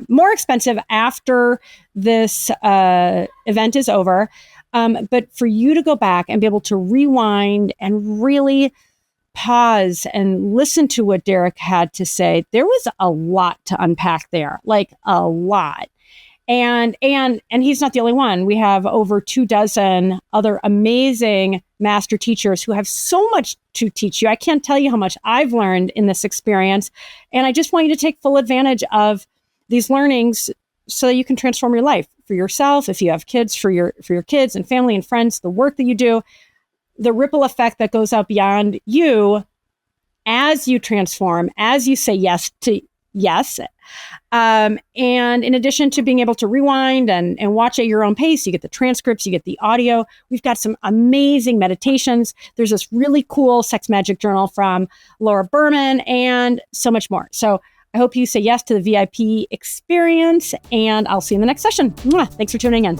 more expensive after this event is over. But for you to go back and be able to rewind and really pause and listen to what Derek had to say, there was a lot to unpack there, like a lot. And he's not the only one. We have over 24 other amazing master teachers who have so much to teach you. I can't tell you how much I've learned in this experience. And I just want you to take full advantage of these learnings so that you can transform your life for yourself. If you have kids, for your kids and family and friends, the work that you do, the ripple effect that goes out beyond you as you transform, as you say yes to yes. And in addition to being able to rewind and watch at your own pace, you get the transcripts, you get the audio. We've got some amazing meditations. There's this really cool sex magic journal from Laura Berman and so much more. So I hope you say yes to the VIP experience, and I'll see you in the next session. Thanks for tuning in.